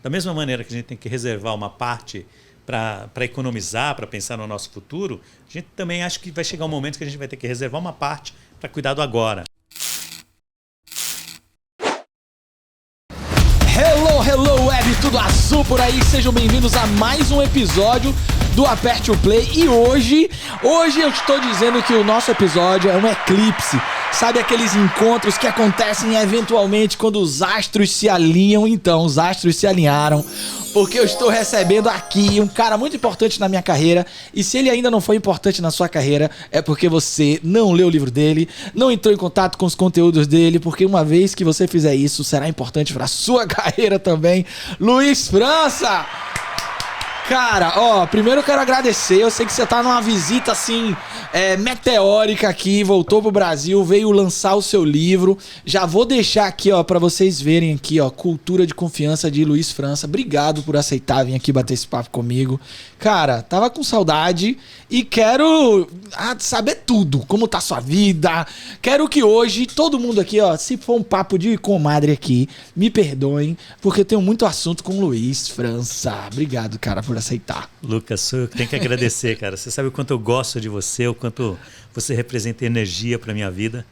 da mesma maneira que a gente tem que reservar uma parte para economizar, para pensar no nosso futuro, a gente também acha que vai chegar um momento que a gente vai ter que reservar uma parte para cuidar do agora. Hello web, tudo azul por aí, sejam bem-vindos a mais um episódio do Aperte o Play. E hoje eu estou dizendo que o nosso episódio é um eclipse. Sabe aqueles encontros que acontecem eventualmente quando os astros se alinham? Então, os astros se alinharam, porque eu estou recebendo aqui um cara muito importante na minha carreira. E se ele ainda não foi importante na sua carreira, é porque você não leu o livro dele, não entrou em contato com os conteúdos dele, porque uma vez que você fizer isso, será importante para a sua carreira também. Luiz França! Cara, primeiro eu quero agradecer. Eu sei que você tá numa visita assim, meteórica aqui, voltou pro Brasil, veio lançar o seu livro. Já vou deixar aqui, pra vocês verem aqui, Cultura de Confiança de Luiz França. Obrigado por aceitar vir aqui bater esse papo comigo. Cara, tava com saudade e quero saber tudo, como tá a sua vida. Quero que hoje todo mundo aqui, se for um papo de comadre aqui, me perdoem, porque eu tenho muito assunto com o Luiz França. Obrigado, cara, por aceitar. Lucas, eu tenho que agradecer, cara. Você sabe o quanto eu gosto de você, o quanto você representa energia para minha vida.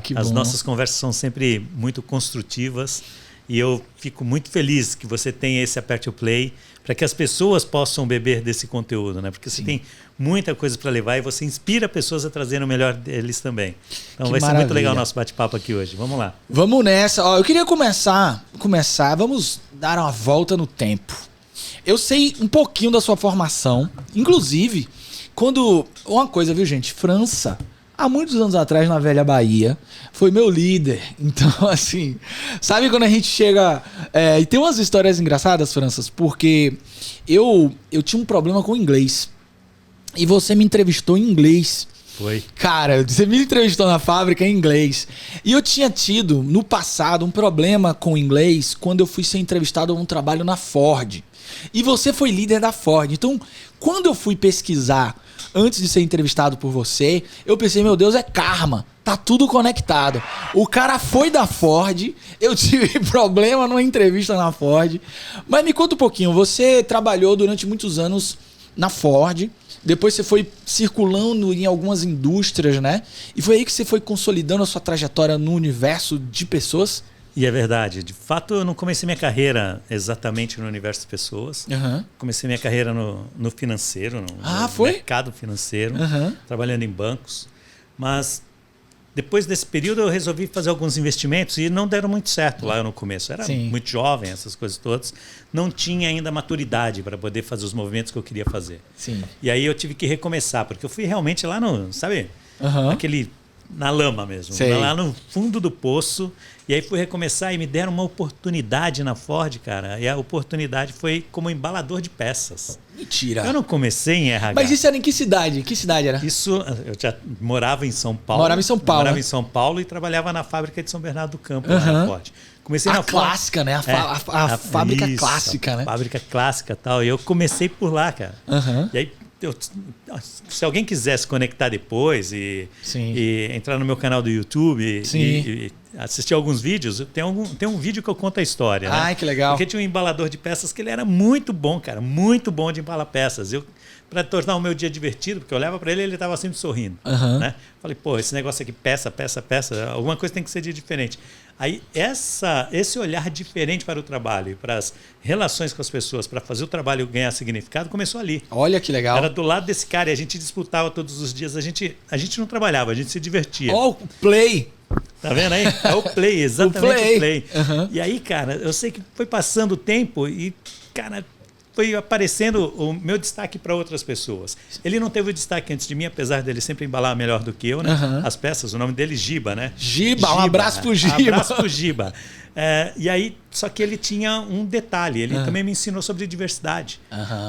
Que bom. As nossas conversas são sempre muito construtivas e eu fico muito feliz que você tenha esse Aperte o Play para que as pessoas possam beber desse conteúdo, né? Porque você tem muita coisa para levar e você inspira pessoas a trazerem o melhor deles também. Então vai ser muito legal o nosso bate-papo aqui hoje. Vamos lá. Vamos nessa. Eu queria começar, vamos dar uma volta no tempo. Eu sei um pouquinho da sua formação, inclusive, uma coisa, viu, gente? França, há muitos anos atrás, na velha Bahia, foi meu líder. Então, assim, sabe quando a gente chega... e tem umas histórias engraçadas, Franças, porque eu tinha um problema com o inglês. E você me entrevistou em inglês. Foi. Cara, você me entrevistou na fábrica em inglês. E eu tinha tido, no passado, um problema com o inglês quando eu fui ser entrevistado a um trabalho na Ford. E você foi líder da Ford. Então, quando eu fui pesquisar antes de ser entrevistado por você, eu pensei, meu Deus, é karma. Tá tudo conectado. O cara foi da Ford, eu tive problema numa entrevista na Ford. Mas me conta um pouquinho, você trabalhou durante muitos anos na Ford, depois você foi circulando em algumas indústrias, né? E foi aí que você foi consolidando a sua trajetória no universo de pessoas? E é verdade. De fato, eu não comecei minha carreira exatamente no universo de pessoas. Comecei minha carreira no financeiro, no mercado financeiro, trabalhando em bancos. Mas depois desse período eu resolvi fazer alguns investimentos e não deram muito certo lá no começo. Era muito jovem, essas coisas todas. Não tinha ainda maturidade para poder fazer os movimentos que eu queria fazer. E aí eu tive que recomeçar, porque eu fui realmente lá no, sabe, na lama mesmo, lá no fundo do poço. E aí fui recomeçar e me deram uma oportunidade na Ford, cara. E a oportunidade foi como embalador de peças. Mentira. Eu não comecei em RH. Mas isso era em que cidade? Que cidade era? Isso, eu já morava em São Paulo. Morava em São Paulo. Morava em São Paulo e trabalhava na fábrica de São Bernardo do Campo, lá na Ford. Comecei na clássica, né? A fábrica clássica, né? A fábrica clássica e tal. E eu comecei por lá, cara. E aí, se alguém quiser se conectar depois e entrar no meu canal do YouTube e assistir alguns vídeos, tem um vídeo que eu conto a história. Ai, que legal. Porque tinha um embalador de peças que ele era muito bom, cara. Muito bom de embalar peças. Para tornar o meu dia divertido, porque eu olhava para ele e ele estava sempre sorrindo. Né? Falei, esse negócio aqui, peça, alguma coisa tem que ser de diferente. Aí esse olhar diferente para o trabalho e para as relações com as pessoas, para fazer o trabalho ganhar significado, começou ali. Olha que legal. Era do lado desse cara e a gente disputava todos os dias. A gente não trabalhava, a gente se divertia. O play. Tá vendo aí? É o play, exatamente o play. E aí, cara, eu sei que foi passando o tempo e, cara, foi aparecendo o meu destaque para outras pessoas. Ele não teve o destaque antes de mim, apesar dele sempre embalar melhor do que eu, né? As peças, o nome dele é Giba, né? Giba, um abraço pro Giba. Um abraço pro Giba. E aí, só que ele tinha um detalhe, ele também me ensinou sobre diversidade.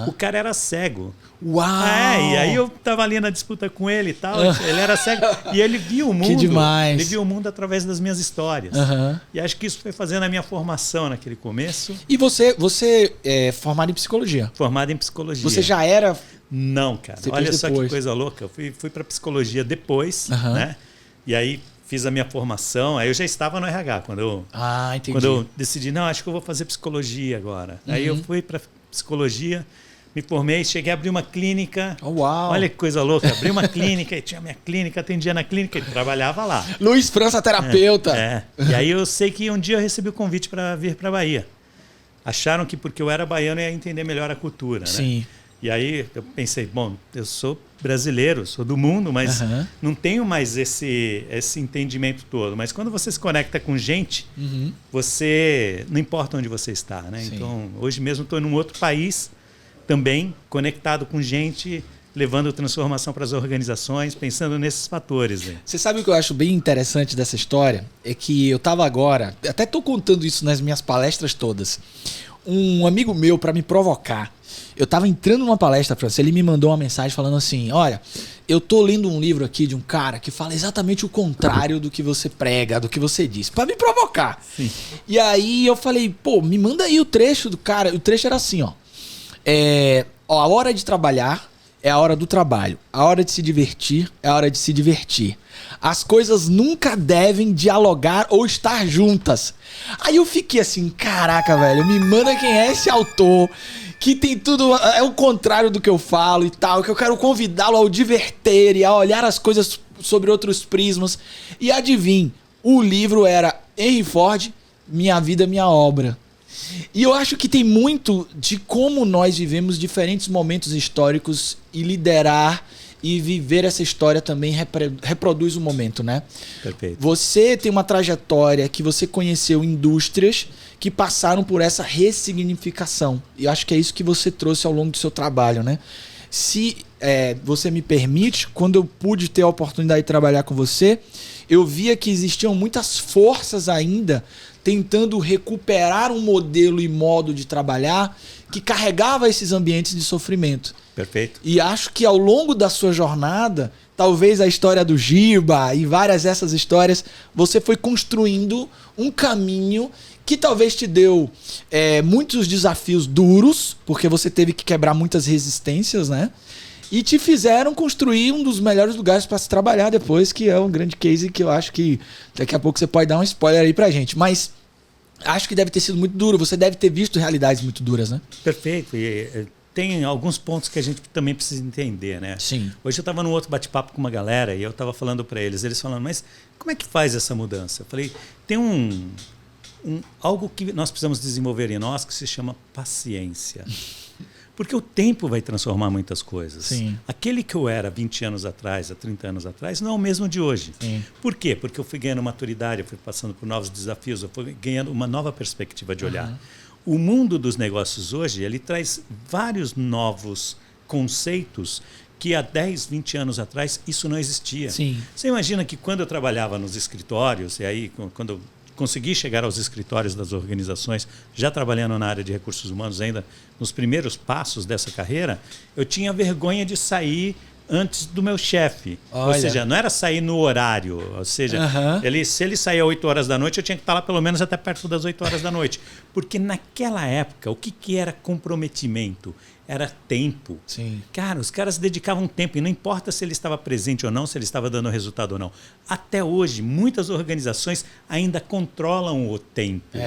O cara era cego. Uau! E aí eu tava ali na disputa com ele e tal, ele era cego e ele via o mundo. Que demais! Ele via o mundo através das minhas histórias. E acho que isso foi fazendo a minha formação naquele começo. E você é formado em psicologia? Formado em psicologia. Você já era... Não, cara. Olha só que coisa louca. Eu fui para psicologia depois, né? E aí fiz a minha formação, aí eu já estava no RH quando eu decidi, não, acho que eu vou fazer psicologia agora. Aí eu fui para psicologia, me formei, cheguei a abrir uma clínica. Uau. Olha que coisa louca, abri uma clínica, e tinha minha clínica, atendia na clínica e trabalhava lá. Luiz França, terapeuta. E aí eu sei que um dia eu recebi o convite para vir para a Bahia. Acharam que porque eu era baiano eu ia entender melhor a cultura, Sim. né? E aí eu pensei, bom, eu sou brasileiro, sou do mundo, mas não tenho mais esse entendimento todo. Mas quando você se conecta com gente, você não importa onde você está, né? Sim. Então, hoje mesmo estou em um outro país, também conectado com gente, levando transformação para as organizações, pensando nesses fatores. Você sabe o que eu acho bem interessante dessa história? É que eu estava agora, até estou contando isso nas minhas palestras todas, um amigo meu, para me provocar, eu estava entrando numa palestra, França, ele me mandou uma mensagem falando assim, olha, eu tô lendo um livro aqui de um cara que fala exatamente o contrário do que você prega, do que você diz, para me provocar. Sim. E aí eu falei, pô, me manda aí o trecho do cara. O trecho era assim, ó, a hora de trabalhar é a hora do trabalho, a hora de se divertir é a hora de se divertir. As coisas nunca devem dialogar ou estar juntas. Aí eu fiquei assim, caraca, velho, me manda quem é esse autor que tem tudo, é o contrário do que eu falo e tal, que eu quero convidá-lo ao diverter e a olhar as coisas sobre outros prismas. E adivinhe, o livro era Henry Ford, Minha Vida, Minha Obra. E eu acho que tem muito de como nós vivemos diferentes momentos históricos e liderar e viver essa história também reproduz o momento, né? Perfeito. Você tem uma trajetória que você conheceu indústrias que passaram por essa ressignificação. E eu acho que é isso que você trouxe ao longo do seu trabalho, né? Se você me permite, quando eu pude ter a oportunidade de trabalhar com você, eu via que existiam muitas forças ainda tentando recuperar um modelo e modo de trabalhar que carregava esses ambientes de sofrimento. Perfeito. E acho que ao longo da sua jornada, talvez a história do Giba e várias dessas histórias, você foi construindo um caminho que talvez te deu muitos desafios duros, porque você teve que quebrar muitas resistências, né? E te fizeram construir um dos melhores lugares para se trabalhar depois, que é um grande case que eu acho que daqui a pouco você pode dar um spoiler aí pra gente. Mas acho que deve ter sido muito duro, você deve ter visto realidades muito duras, né? Perfeito. E tem alguns pontos que a gente também precisa entender, né? Sim. Hoje eu estava num outro bate-papo com uma galera e eu estava falando para eles falando, mas como é que faz essa mudança? Eu falei, tem algo que nós precisamos desenvolver em nós que se chama paciência. Porque o tempo vai transformar muitas coisas. Sim. Aquele que eu era 20 anos atrás, há 30 anos atrás, não é o mesmo de hoje. Sim. Por quê? Porque eu fui ganhando maturidade, eu fui passando por novos desafios, eu fui ganhando uma nova perspectiva de olhar. O mundo dos negócios hoje, ele traz vários novos conceitos que há 10, 20 anos atrás isso não existia. Sim. Você imagina que quando eu trabalhava nos escritórios, e aí quando eu consegui chegar aos escritórios das organizações, já trabalhando na área de recursos humanos ainda, nos primeiros passos dessa carreira, eu tinha vergonha de sair antes do meu chefe. Ou seja, não era sair no horário. Ou seja, se ele saía às 8 horas da noite, eu tinha que estar lá pelo menos até perto das 8 horas da noite. Porque naquela época, o que era comprometimento? Era tempo. Sim. Cara, os caras dedicavam tempo, e não importa se ele estava presente ou não, se ele estava dando resultado ou não. Até hoje, muitas organizações ainda controlam o tempo.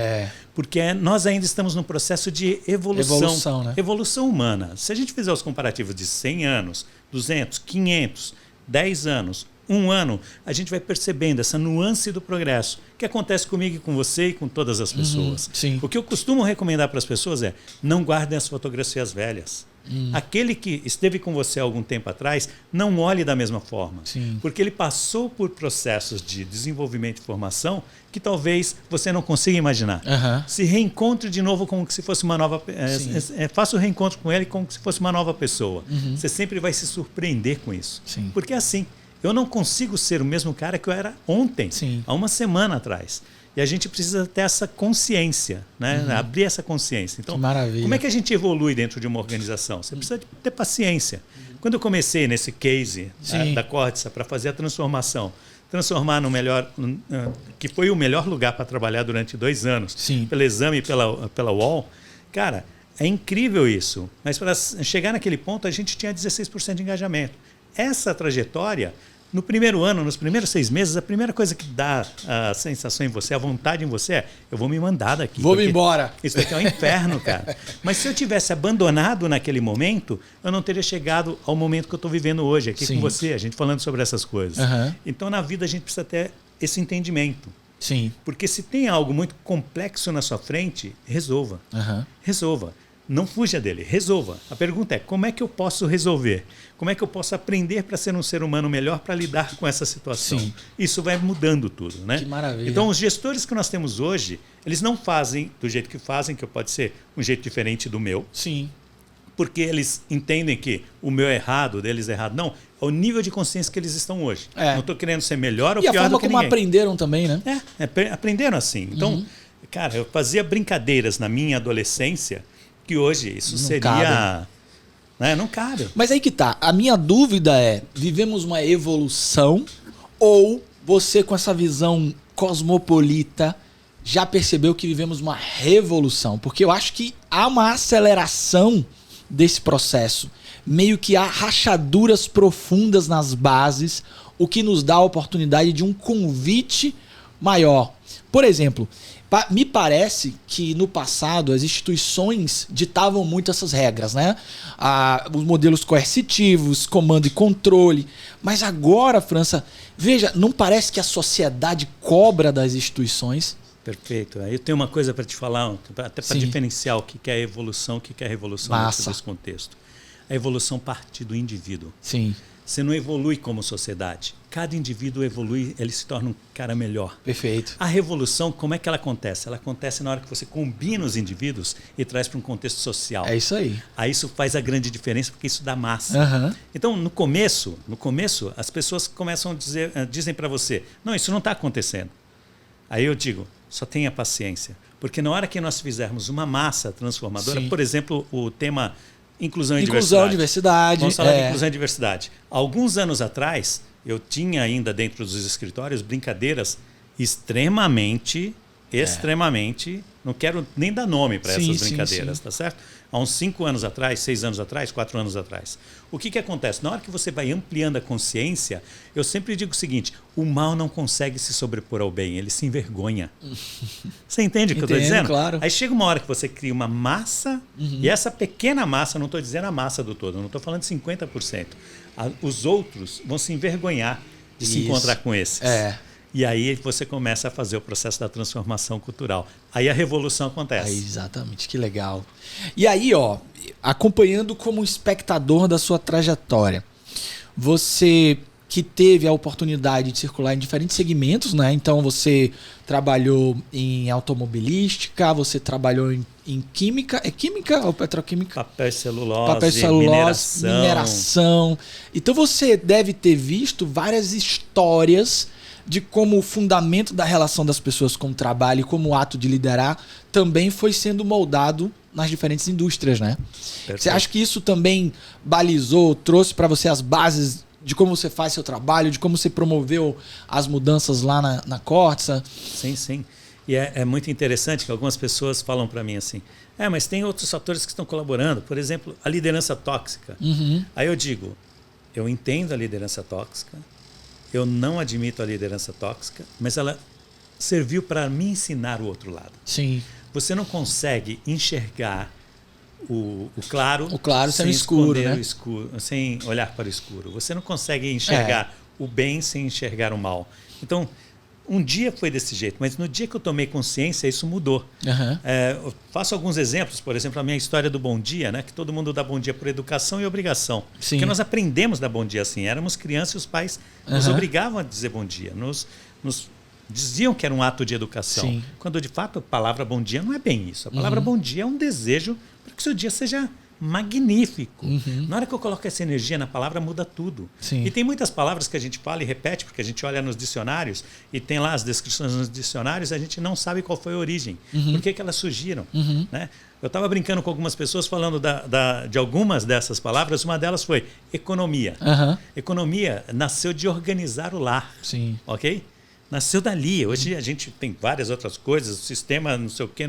Porque nós ainda estamos num processo de evolução. Né? Evolução humana. Se a gente fizer os comparativos de 100 anos, 200, 500, 10 anos, 1 ano, a gente vai percebendo essa nuance do progresso, que acontece comigo e com você e com todas as pessoas. Sim. O que eu costumo recomendar para as pessoas é, não guardem as fotografias velhas. Aquele que esteve com você há algum tempo atrás, não olhe da mesma forma. Sim. Porque ele passou por processos de desenvolvimento e formação que talvez você não consiga imaginar. Se reencontre de novo como se fosse uma nova... faça o reencontro com ele como se fosse uma nova pessoa. Você sempre vai se surpreender com isso. Sim. Porque é assim, eu não consigo ser o mesmo cara que eu era ontem, há uma semana atrás. E a gente precisa ter essa consciência, né? Abrir essa consciência. Então, como é que a gente evolui dentro de uma organização? Você precisa ter paciência. Quando eu comecei nesse case da Cortsa para fazer a transformar no melhor, que foi o melhor lugar para trabalhar durante 2 anos, pelo exame e pela UOL, cara, é incrível isso. Mas para chegar naquele ponto, a gente tinha 16% de engajamento. Essa trajetória No primeiro ano, nos primeiros 6 meses, a primeira coisa que dá a sensação em você, a vontade em você é: eu vou me mandar daqui. Vou me embora. Isso daqui é um inferno, cara. Mas se eu tivesse abandonado naquele momento, eu não teria chegado ao momento que eu estou vivendo hoje, aqui com você, a gente falando sobre essas coisas. Então, na vida, a gente precisa ter esse entendimento. Sim. Porque se tem algo muito complexo na sua frente, resolva. Resolva. Não fuja dele, resolva. A pergunta é: como é que eu posso resolver? Como é que eu posso aprender para ser um ser humano melhor para lidar com essa situação? Sim. Isso vai mudando tudo, né? Que maravilha. Então, os gestores que nós temos hoje, eles não fazem do jeito que fazem, que pode ser um jeito diferente do meu. Sim. Porque eles entendem que o meu é errado, o deles é errado. Não, é o nível de consciência que eles estão hoje. Não estou querendo ser melhor ou pior do que ninguém. E a forma como aprenderam também, né? Aprenderam assim. Então, cara, eu fazia brincadeiras na minha adolescência que hoje isso não seria... Né? Não cabe. Mas aí que tá. A minha dúvida é: vivemos uma evolução ou você, com essa visão cosmopolita, já percebeu que vivemos uma revolução? Porque eu acho que há uma aceleração desse processo. Meio que há rachaduras profundas nas bases, o que nos dá a oportunidade de um convite maior. Por exemplo, me parece que no passado as instituições ditavam muito essas regras, né? Os modelos coercitivos, comando e controle. Mas agora, França, veja, não parece que a sociedade cobra das instituições? Perfeito. Aí eu tenho uma coisa para te falar, até para diferenciar o que é evolução, o que é revolução dentro desse contexto. A evolução parte do indivíduo. Sim. Você não evolui como sociedade. Cada indivíduo evolui, ele se torna um cara melhor. Perfeito. A revolução, como é que ela acontece? Ela acontece na hora que você combina os indivíduos e traz para um contexto social. É isso aí. Aí isso faz a grande diferença, porque isso dá massa. Então, no começo, as pessoas começam a dizem para você: não, isso não está acontecendo. Aí eu digo: só tenha paciência. Porque na hora que nós fizermos uma massa transformadora, por exemplo, o tema inclusão e diversidade. Vamos falar de inclusão e diversidade. Alguns anos atrás, eu tinha ainda dentro dos escritórios brincadeiras extremamente, não quero nem dar nome para essas brincadeiras, tá certo? Há uns 5 anos atrás, 6 anos atrás, 4 anos atrás. O que acontece? Na hora que você vai ampliando a consciência, eu sempre digo o seguinte: o mal não consegue se sobrepor ao bem, ele se envergonha. Você entende o que eu estou dizendo? Claro. Aí chega uma hora que você cria uma massa, e essa pequena massa, não estou dizendo a massa do todo, não estou falando de 50%. Os outros vão se envergonhar de se encontrar com esses. E aí você começa a fazer o processo da transformação cultural. Aí a revolução acontece. Exatamente, que legal. E aí, acompanhando como espectador da sua trajetória, você que teve a oportunidade de circular em diferentes segmentos, né? Então você trabalhou em automobilística, você trabalhou em química, é química ou petroquímica? Papel e celulose, mineração. Então você deve ter visto várias histórias de como o fundamento da relação das pessoas com o trabalho e como o ato de liderar também foi sendo moldado nas diferentes indústrias, né? Perfeito. Você acha que isso também balizou, trouxe para você as bases de como você faz seu trabalho, de como você promoveu as mudanças lá na Cortsa? Sim. E é muito interessante que algumas pessoas falam para mim assim: mas tem outros fatores que estão colaborando, por exemplo, a liderança tóxica. Aí eu digo: eu entendo a liderança tóxica, eu não admito a liderança tóxica, mas ela serviu para me ensinar o outro lado. Sim. Você não consegue enxergar o claro sem o escuro, né? o escuro, sem olhar para o escuro. Você não consegue enxergar o bem sem enxergar o mal. Então, um dia foi desse jeito, mas no dia que eu tomei consciência, isso mudou. Eu faço alguns exemplos, por exemplo, a minha história do bom dia, né? Que todo mundo dá bom dia por educação e obrigação. Sim. Porque nós aprendemos a dar bom dia assim. Éramos crianças e os pais nos obrigavam a dizer bom dia. Nos diziam que era um ato de educação. Sim. Quando, de fato, a palavra bom dia não é bem isso. A palavra bom dia é um desejo para que o seu dia seja magnífico. Na hora que eu coloco essa energia na palavra, muda tudo. Sim. E tem muitas palavras que a gente fala e repete, porque a gente olha nos dicionários e tem lá as descrições nos dicionários, a gente não sabe qual foi a origem, por que elas surgiram. Né? Eu estava brincando com algumas pessoas falando de algumas dessas palavras. Uma delas foi economia. Economia nasceu de organizar o lar. Sim. Ok? Nasceu dali. Hoje a gente tem várias outras coisas, o sistema não sei o quê.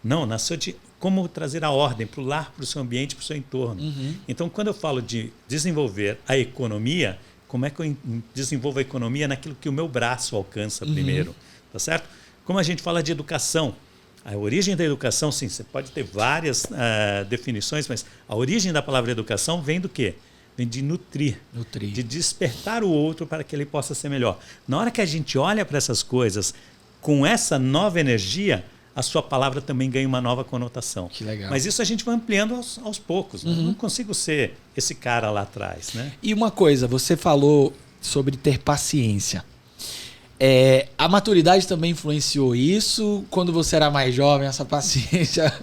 Não, nasceu de como trazer a ordem para o lar, para o seu ambiente, para o seu entorno. Então, quando eu falo de desenvolver a economia, como é que eu desenvolvo a economia naquilo que o meu braço alcança primeiro, tá certo? Como a gente fala de educação, a origem da educação, sim, você pode ter várias definições, mas a origem da palavra educação vem do quê? Vem de nutrir, de despertar o outro para que ele possa ser melhor. Na hora que a gente olha para essas coisas com essa nova energia, a sua palavra também ganha uma nova conotação. Que legal. Mas isso a gente vai ampliando aos poucos. Né? Não consigo ser esse cara lá atrás. Né? E uma coisa, você falou sobre ter paciência. A maturidade também influenciou isso? Quando você era mais jovem, essa paciência?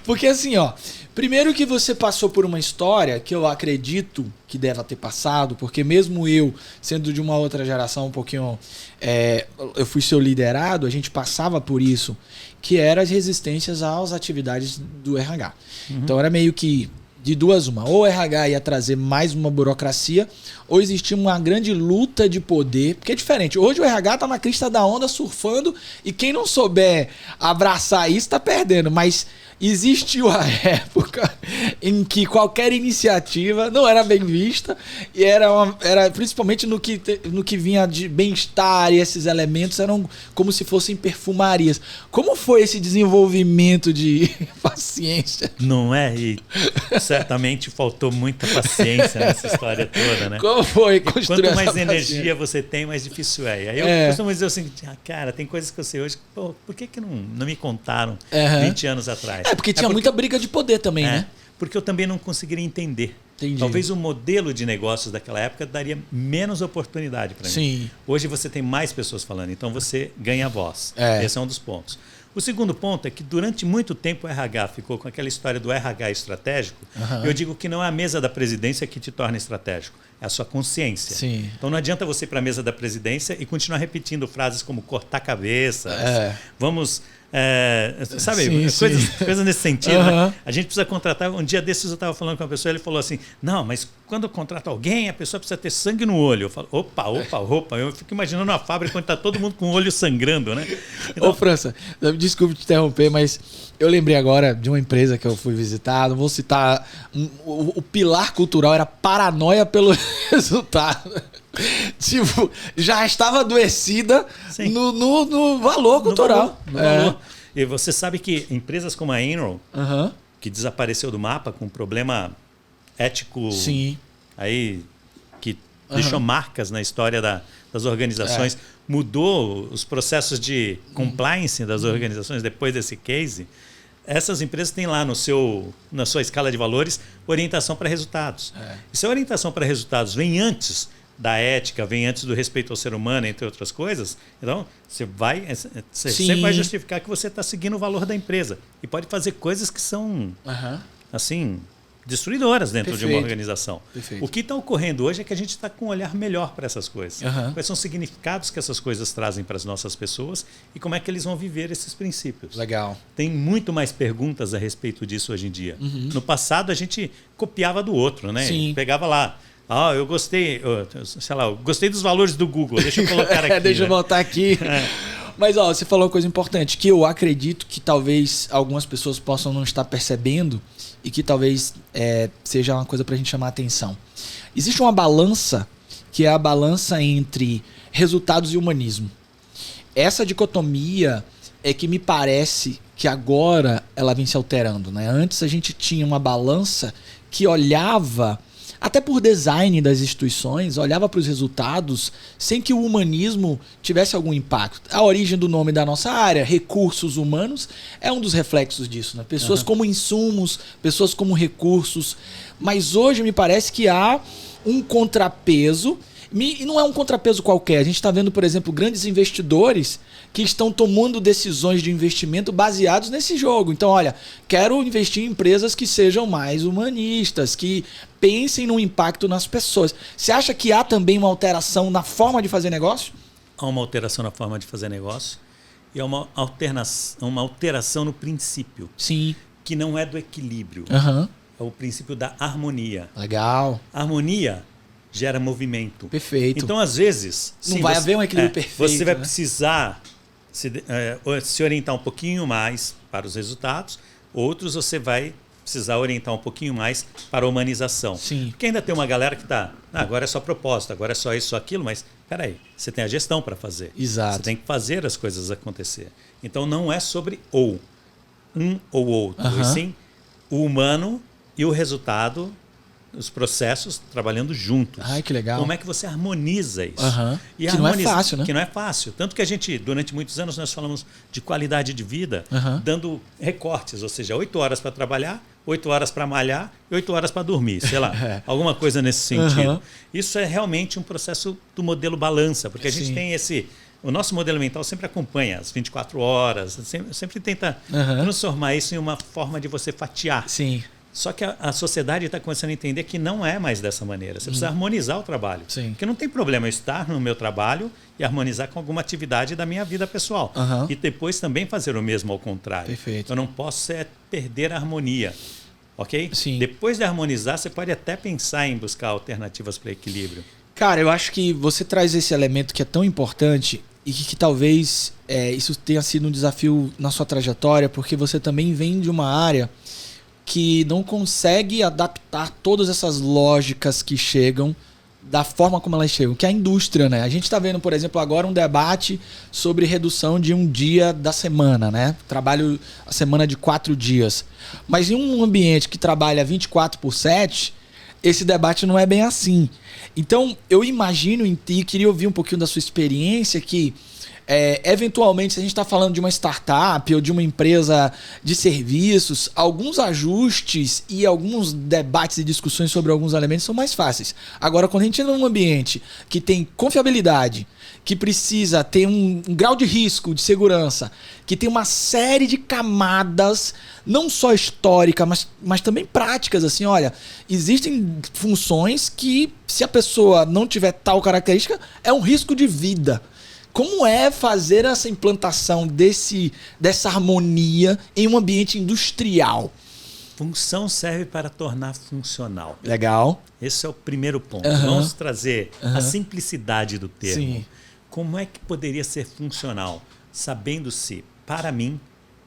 Porque assim, ó, primeiro que você passou por uma história que eu acredito que deva ter passado, porque mesmo eu, sendo de uma outra geração um pouquinho, eu fui seu liderado, a gente passava por isso, que eram as resistências às atividades do RH. Então era meio que de duas uma, ou o RH ia trazer mais uma burocracia, ou existia uma grande luta de poder, porque é diferente. Hoje o RH está na crista da onda, surfando, e quem não souber abraçar isso está perdendo, mas existiu a época em que qualquer iniciativa não era bem vista, e era principalmente no que vinha de bem-estar, e esses elementos eram como se fossem perfumarias. Como foi esse desenvolvimento de paciência? Não é? E certamente faltou muita paciência nessa história toda, né? Como foi construir Quanto mais essa energia paciência? você tem, mais difícil é. Aí eu costumo dizer assim, cara, tem coisas que eu sei hoje, pô, por que não me contaram 20 anos atrás? Porque tinha muita briga de poder também, né? Porque eu também não conseguiria entender. Entendi. Talvez o modelo de negócios daquela época daria menos oportunidade para mim. Sim. Hoje você tem mais pessoas falando, então você ganha voz. Esse é um dos pontos. O segundo ponto é que durante muito tempo o RH ficou com aquela história do RH estratégico. Eu digo que não é a mesa da presidência que te torna estratégico, é a sua consciência. Sim. Então não adianta você ir para a mesa da presidência e continuar repetindo frases como cortar cabeças, vamos... sabe, coisas nesse sentido. Né? A gente precisa contratar. Um dia desses eu estava falando com uma pessoa, ele falou assim: não, mas quando eu contrato alguém, a pessoa precisa ter sangue no olho. Eu falo, opa. Eu fico imaginando uma fábrica onde está todo mundo com o olho sangrando, né? Então, ô, França, desculpe te interromper, mas eu lembrei agora de uma empresa que eu fui visitar. Não vou citar. O pilar cultural era paranoia pelo resultado. Tipo, já estava adoecida no valor cultural. No valor. E você sabe que empresas como a Enron, que desapareceu do mapa com um problema ético aí que deixou marcas na história das organizações, mudou os processos de compliance das organizações depois desse case. Essas empresas têm lá na sua escala de valores orientação para resultados. E se a orientação para resultados vem antes da ética, vem antes do respeito ao ser humano, entre outras coisas, então você sempre vai justificar que você está seguindo o valor da empresa. E pode fazer coisas que são assim, destruidoras dentro de uma organização. O que está ocorrendo hoje é que a gente está com um olhar melhor para essas coisas. Quais são os significados que essas coisas trazem para as nossas pessoas e como é que eles vão viver esses princípios. Legal. Tem muito mais perguntas a respeito disso hoje em dia. No passado a gente copiava do outro, né? Pegava lá, eu gostei, eu gostei dos valores do Google, deixa eu colocar aqui. Deixa eu botar aqui. Mas você falou uma coisa importante, que eu acredito que talvez algumas pessoas possam não estar percebendo e que talvez seja uma coisa para a gente chamar a atenção. Existe uma balança, que é a balança entre resultados e humanismo. Essa dicotomia é que me parece que agora ela vem se alterando, né? Antes a gente tinha uma balança que olhava, até por design das instituições, olhava para os resultados sem que o humanismo tivesse algum impacto. A origem do nome da nossa área, recursos humanos, é um dos reflexos disso, né? Pessoas como insumos, pessoas como recursos. Mas hoje me parece que há um contrapeso, e não é um contrapeso qualquer. A gente está vendo, por exemplo, grandes investidores que estão tomando decisões de investimento baseados nesse jogo. Então, olha, quero investir em empresas que sejam mais humanistas, que pensem no impacto nas pessoas. Você acha que há também uma alteração na forma de fazer negócio? Há uma alteração na forma de fazer negócio e há uma alteração no princípio. Sim. Que não é do equilíbrio. É o princípio da harmonia. Legal. Harmonia gera movimento. Perfeito. Então, às vezes... Não vai haver um equilíbrio perfeito. Você vai precisar se orientar um pouquinho mais para os resultados. Outros você vai precisar orientar um pouquinho mais para a humanização. Sim. Porque ainda tem uma galera que está, agora é só propósito, agora é só isso, só aquilo, mas peraí, você tem a gestão para fazer. Exato. Você tem que fazer as coisas acontecer. Então não é sobre um ou outro, e sim o humano e o resultado, os processos trabalhando juntos. Ai, que legal. Como é que você harmoniza isso? E que não é fácil, né? Que não é fácil. Tanto que a gente, durante muitos anos, nós falamos de qualidade de vida, dando recortes, ou seja, 8 horas para trabalhar, 8 horas para malhar e 8 horas para dormir, sei lá, alguma coisa nesse sentido. Isso é realmente um processo do modelo balança, porque a gente tem esse... O nosso modelo mental sempre acompanha as 24 horas, sempre tenta transformar isso em uma forma de você fatiar. Sim. Só que a sociedade está começando a entender que não é mais dessa maneira. Você precisa harmonizar o trabalho. Sim. Porque não tem problema eu estar no meu trabalho e harmonizar com alguma atividade da minha vida pessoal. E depois também fazer o mesmo ao contrário. Perfeito. Eu não posso perder a harmonia. Ok? Sim. Depois de harmonizar, você pode até pensar em buscar alternativas para equilíbrio. Cara, eu acho que você traz esse elemento que é tão importante e que talvez isso tenha sido um desafio na sua trajetória, porque você também vem de uma área que não consegue adaptar todas essas lógicas que chegam da forma como elas chegam, que é a indústria, né? A gente está vendo, por exemplo, agora um debate sobre redução de um dia da semana, né? Trabalho a semana de 4 dias. Mas em um ambiente que trabalha 24/7, esse debate não é bem assim. Então, eu imagino em ti, queria ouvir um pouquinho da sua experiência, que eventualmente, se a gente está falando de uma startup ou de uma empresa de serviços, alguns ajustes e alguns debates e discussões sobre alguns elementos são mais fáceis. Agora, quando a gente entra num ambiente que tem confiabilidade, que precisa ter um grau de risco, de segurança, que tem uma série de camadas, não só históricas, mas também práticas, assim, olha, existem funções que, se a pessoa não tiver tal característica, é um risco de vida. Como é fazer essa implantação dessa harmonia em um ambiente industrial? Função serve para tornar funcional. Legal. Esse é o primeiro ponto. Vamos trazer a simplicidade do termo. Sim. Como é que poderia ser funcional? Sabendo se, para mim,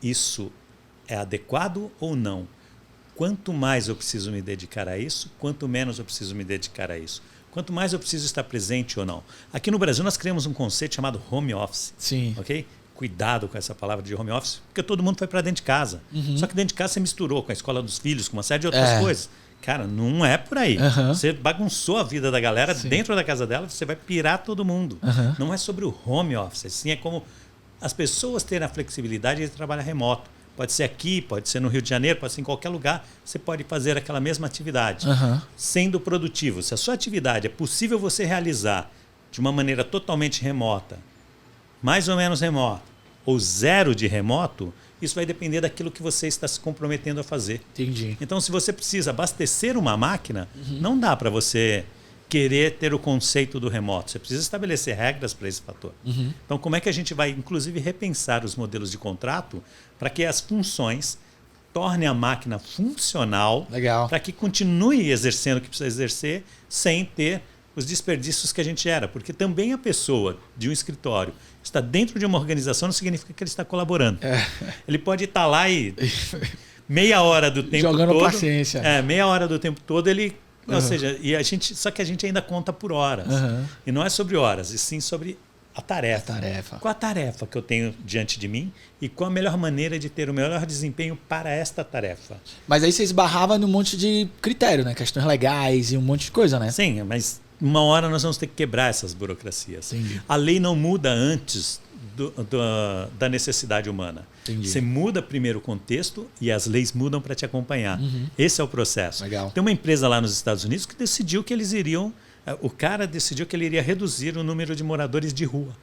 isso é adequado ou não. Quanto mais eu preciso me dedicar a isso, quanto menos eu preciso me dedicar a isso. Quanto mais eu preciso estar presente ou não. Aqui no Brasil nós criamos um conceito chamado home office. Sim. Ok? Cuidado com essa palavra de home office, porque todo mundo foi para dentro de casa. Só que dentro de casa você misturou com a escola dos filhos, com uma série de outras coisas. Cara, não é por aí. Você bagunçou a vida da galera dentro da casa dela, você vai pirar todo mundo. Não é sobre o home office, sim, é como as pessoas terem a flexibilidade de trabalhar remoto. Pode ser aqui, pode ser no Rio de Janeiro, pode ser em qualquer lugar. Você pode fazer aquela mesma atividade, sendo produtivo. Se a sua atividade é possível você realizar de uma maneira totalmente remota, mais ou menos remota, ou zero de remoto, isso vai depender daquilo que você está se comprometendo a fazer. Entendi. Então, se você precisa abastecer uma máquina, não dá para você querer ter o conceito do remoto. Você precisa estabelecer regras para esse fator. Então, como é que a gente vai, inclusive, repensar os modelos de contrato para que as funções tornem a máquina funcional, para que continue exercendo o que precisa exercer sem ter os desperdícios que a gente gera. Porque também a pessoa de um escritório está dentro de uma organização não significa que ele está colaborando. Ele pode estar lá e meia hora do tempo jogando todo... paciência. Meia hora do tempo todo ele... Ou seja, só que a gente ainda conta por horas. E não é sobre horas, e sim sobre a tarefa. Qual a tarefa que eu tenho diante de mim e qual a melhor maneira de ter o melhor desempenho para esta tarefa. Mas aí você esbarrava num monte de critério, né? Questões legais e um monte de coisa, né? Sim, mas uma hora nós vamos ter que quebrar essas burocracias. Entendi. A lei não muda antes da necessidade humana. Entendi. Você muda primeiro o contexto e as leis mudam para te acompanhar. Esse é o processo. Legal. Tem uma empresa lá nos Estados Unidos que decidiu que eles iriam... O cara decidiu que ele iria reduzir o número de moradores de rua.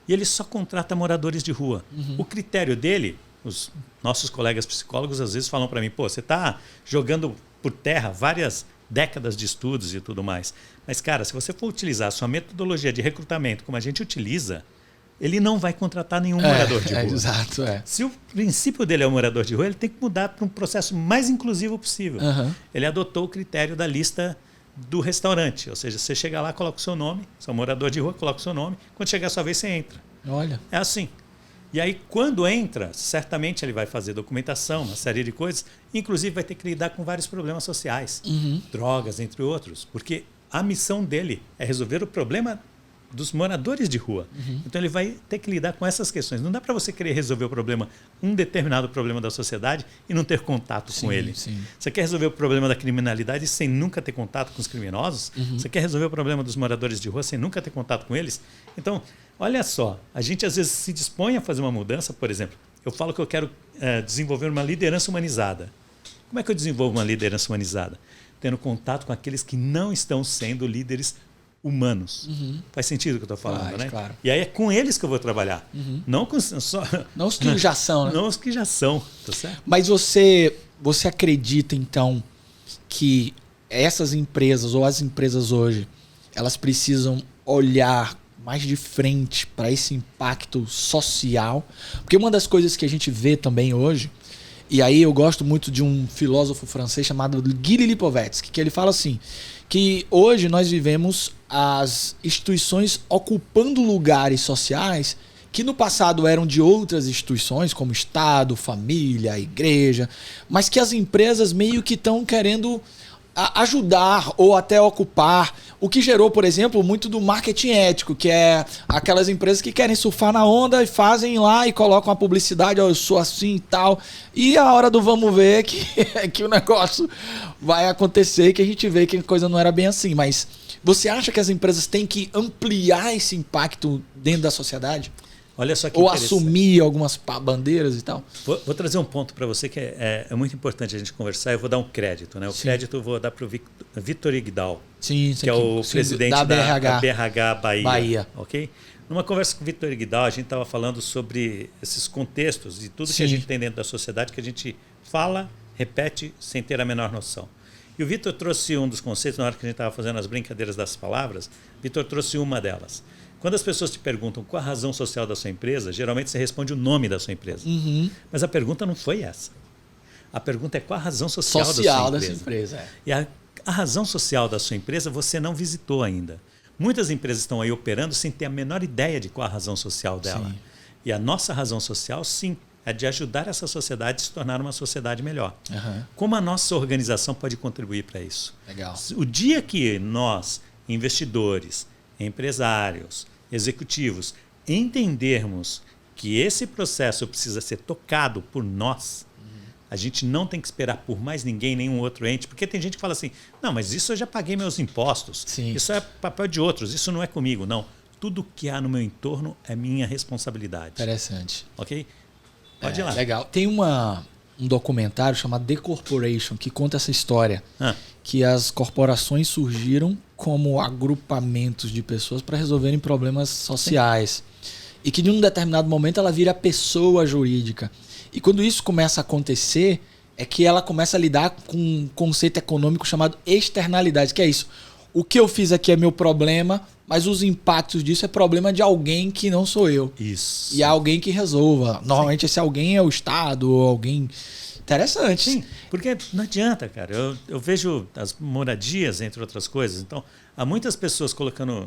E ele só contrata moradores de rua. O critério dele, os nossos colegas psicólogos às vezes falam para mim, você está jogando por terra várias décadas de estudos e tudo mais. Mas, cara, se você for utilizar a sua metodologia de recrutamento como a gente utiliza, ele não vai contratar nenhum morador de rua. Exato, Se o princípio dele é o morador de rua, ele tem que mudar para um processo mais inclusivo possível. Ele adotou o critério da lista do restaurante. Ou seja, você chega lá, coloca o seu nome, você é um morador de rua, coloca o seu nome, quando chegar a sua vez, você entra. Olha. É assim. E aí, quando entra, certamente ele vai fazer documentação, uma série de coisas, inclusive vai ter que lidar com vários problemas sociais, drogas, entre outros, porque a missão dele é resolver o problema dos moradores de rua. Então ele vai ter que lidar com essas questões. Não dá para você querer resolver o problema, um determinado problema da sociedade e não ter contato com ele. Sim. Você quer resolver o problema da criminalidade sem nunca ter contato com os criminosos? Você quer resolver o problema dos moradores de rua sem nunca ter contato com eles? Então, olha só, a gente às vezes se dispõe a fazer uma mudança, por exemplo, eu falo que eu quero desenvolver uma liderança humanizada. Como é que eu desenvolvo uma liderança humanizada? Tendo contato com aqueles que não estão sendo líderes humanos. Faz sentido o que eu estou falando, né? Claro. E aí é com eles que eu vou trabalhar. Não os que já são, né? Não os que já são, tá certo? Mas você acredita, então, que essas empresas ou as empresas hoje, elas precisam olhar mais de frente para esse impacto social? Porque uma das coisas que a gente vê também hoje, e aí eu gosto muito de um filósofo francês chamado Guy Lipovetsky, que ele fala assim, que hoje nós vivemos as instituições ocupando lugares sociais que no passado eram de outras instituições, como Estado, família, igreja, mas que as empresas meio que estão querendo ajudar ou até ocupar, o que gerou, por exemplo, muito do marketing ético, que é aquelas empresas que querem surfar na onda e fazem lá e colocam a publicidade, eu sou assim e tal, e a hora do vamos ver que o negócio vai acontecer, que a gente vê que a coisa não era bem assim. Mas você acha que as empresas têm que ampliar esse impacto dentro da sociedade? Olha só que ou assumir algumas bandeiras e tal? Vou trazer um ponto para você que é muito importante a gente conversar. Eu vou dar um crédito, né? O crédito eu vou dar para o Vitor Igdal, que é o presidente da BRH Bahia. Ok? Numa conversa com o Vitor Igdal, a gente estava falando sobre esses contextos e tudo que a gente tem dentro da sociedade que a gente fala, repete sem ter a menor noção. E o Vitor trouxe um dos conceitos, na hora que a gente estava fazendo as brincadeiras das palavras, Vitor trouxe uma delas. Quando as pessoas te perguntam qual a razão social da sua empresa, geralmente você responde o nome da sua empresa. Mas a pergunta não foi essa. A pergunta é qual a razão social da sua empresa. E a razão social da sua empresa você não visitou ainda. Muitas empresas estão aí operando sem ter a menor ideia de qual a razão social dela. Sim. E a nossa razão social, sim, é de ajudar essa sociedade a se tornar uma sociedade melhor. Como a nossa organização pode contribuir para isso? Legal. O dia que nós, investidores, empresários, executivos, entendermos que esse processo precisa ser tocado por nós, a gente não tem que esperar por mais ninguém, nenhum outro ente, porque tem gente que fala assim, não, mas isso eu já paguei meus impostos, isso é papel de outros, isso não é comigo. Não, tudo que há no meu entorno é minha responsabilidade. Interessante. Ok? Pode ir lá. Legal. Tem um documentário chamado The Corporation que conta essa história, que as corporações surgiram como agrupamentos de pessoas para resolverem problemas sociais. E que, de um determinado momento, ela vira pessoa jurídica. E quando isso começa a acontecer, é que ela começa a lidar com um conceito econômico chamado externalidade, que é isso. O que eu fiz aqui é meu problema, mas os impactos disso é problema de alguém que não sou eu. Isso. E é alguém que resolva. Normalmente esse alguém é o Estado ou alguém... Interessante. Sim, porque não adianta, cara. Eu vejo as moradias, entre outras coisas. Então, há muitas pessoas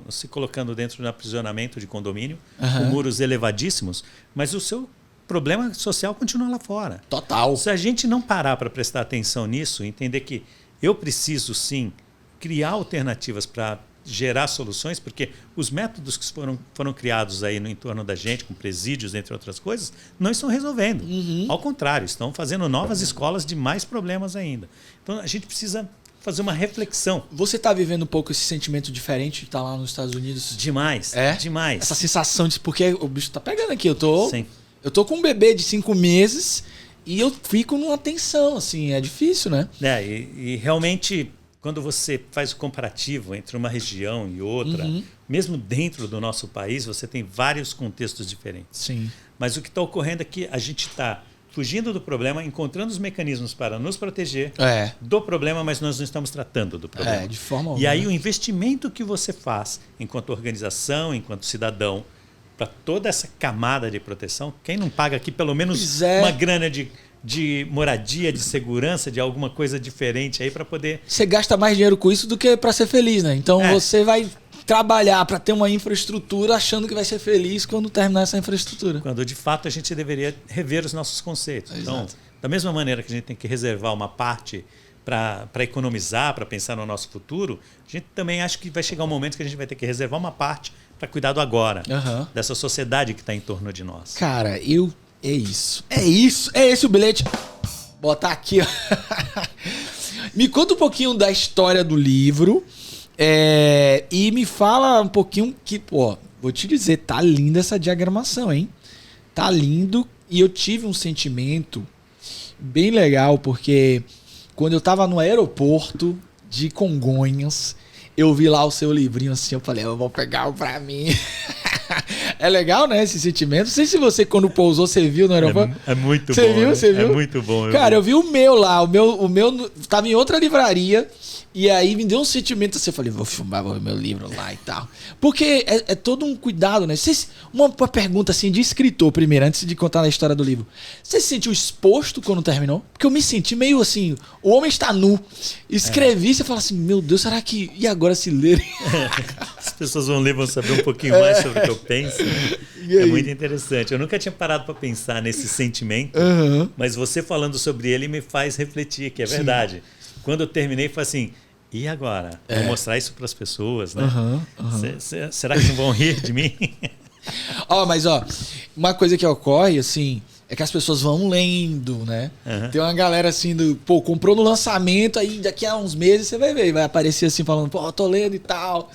se colocando dentro de um aprisionamento de condomínio, com muros elevadíssimos, mas o seu problema social continua lá fora. Total. Se a gente não parar para prestar atenção nisso, entender que eu preciso, sim, criar alternativas para gerar soluções, porque os métodos que foram criados aí no entorno da gente, com presídios, entre outras coisas, não estão resolvendo. Ao contrário, estão fazendo novas escolas de mais problemas ainda. Então, a gente precisa fazer uma reflexão. Você está vivendo um pouco esse sentimento diferente de estar lá nos Estados Unidos? Demais, demais. Essa sensação de... Porque o bicho está pegando aqui. Eu tô com um bebê de 5 meses e eu fico numa tensão, assim. É difícil, né? E realmente... Quando você faz o comparativo entre uma região e outra, mesmo dentro do nosso país, você tem vários contextos diferentes. Sim. Mas o que está ocorrendo é que a gente está fugindo do problema, encontrando os mecanismos para nos proteger do problema, mas nós não estamos tratando do problema. De forma alguma. E aí o investimento que você faz enquanto organização, enquanto cidadão, para toda essa camada de proteção, quem não paga aqui pelo menos uma grana de moradia, de segurança, de alguma coisa diferente aí para poder... Você gasta mais dinheiro com isso do que para ser feliz, né? Então você vai trabalhar para ter uma infraestrutura achando que vai ser feliz quando terminar essa infraestrutura. Quando de fato a gente deveria rever os nossos conceitos. Exato. Então, da mesma maneira que a gente tem que reservar uma parte para economizar, para pensar no nosso futuro, a gente também acha que vai chegar um momento que a gente vai ter que reservar uma parte para cuidar do agora, dessa sociedade que está em torno de nós. Cara, é isso. É esse o bilhete. Botar aqui, ó. Me conta um pouquinho da história do livro e me fala um pouquinho que, pô, vou te dizer, tá linda essa diagramação, hein? Tá lindo e eu tive um sentimento bem legal porque quando eu tava no aeroporto de Congonhas, eu vi lá o seu livrinho assim, eu falei, eu vou pegar um pra mim. É legal, né, esse sentimento. Não sei se você, quando pousou, você viu no aeroporto. É muito você bom. Viu? Né? Você viu? É muito bom. Cara, eu vi o meu lá. O meu tava em outra livraria. E aí me deu um sentimento assim. Eu falei, vou filmar o meu livro lá e tal. Porque é todo um cuidado, né? Uma pergunta assim de escritor primeiro, antes de contar a história do livro. Você se sentiu exposto quando terminou? Porque eu me senti meio assim, o homem está nu. Escrevi, você fala assim, meu Deus, será que... E agora se lerem? As pessoas vão ler, vão saber um pouquinho mais sobre o que eu penso. Né? É muito interessante. Eu nunca tinha parado para pensar nesse sentimento, mas você falando sobre ele me faz refletir, que é verdade. Quando eu terminei, foi assim... E agora? Vou mostrar isso para as pessoas, né? Será que não vão rir de mim? Mas uma coisa que ocorre, assim, é que as pessoas vão lendo, né? Tem uma galera assim, comprou no lançamento, aí daqui a uns meses você vai ver, vai aparecer assim, falando, pô, tô lendo e tal.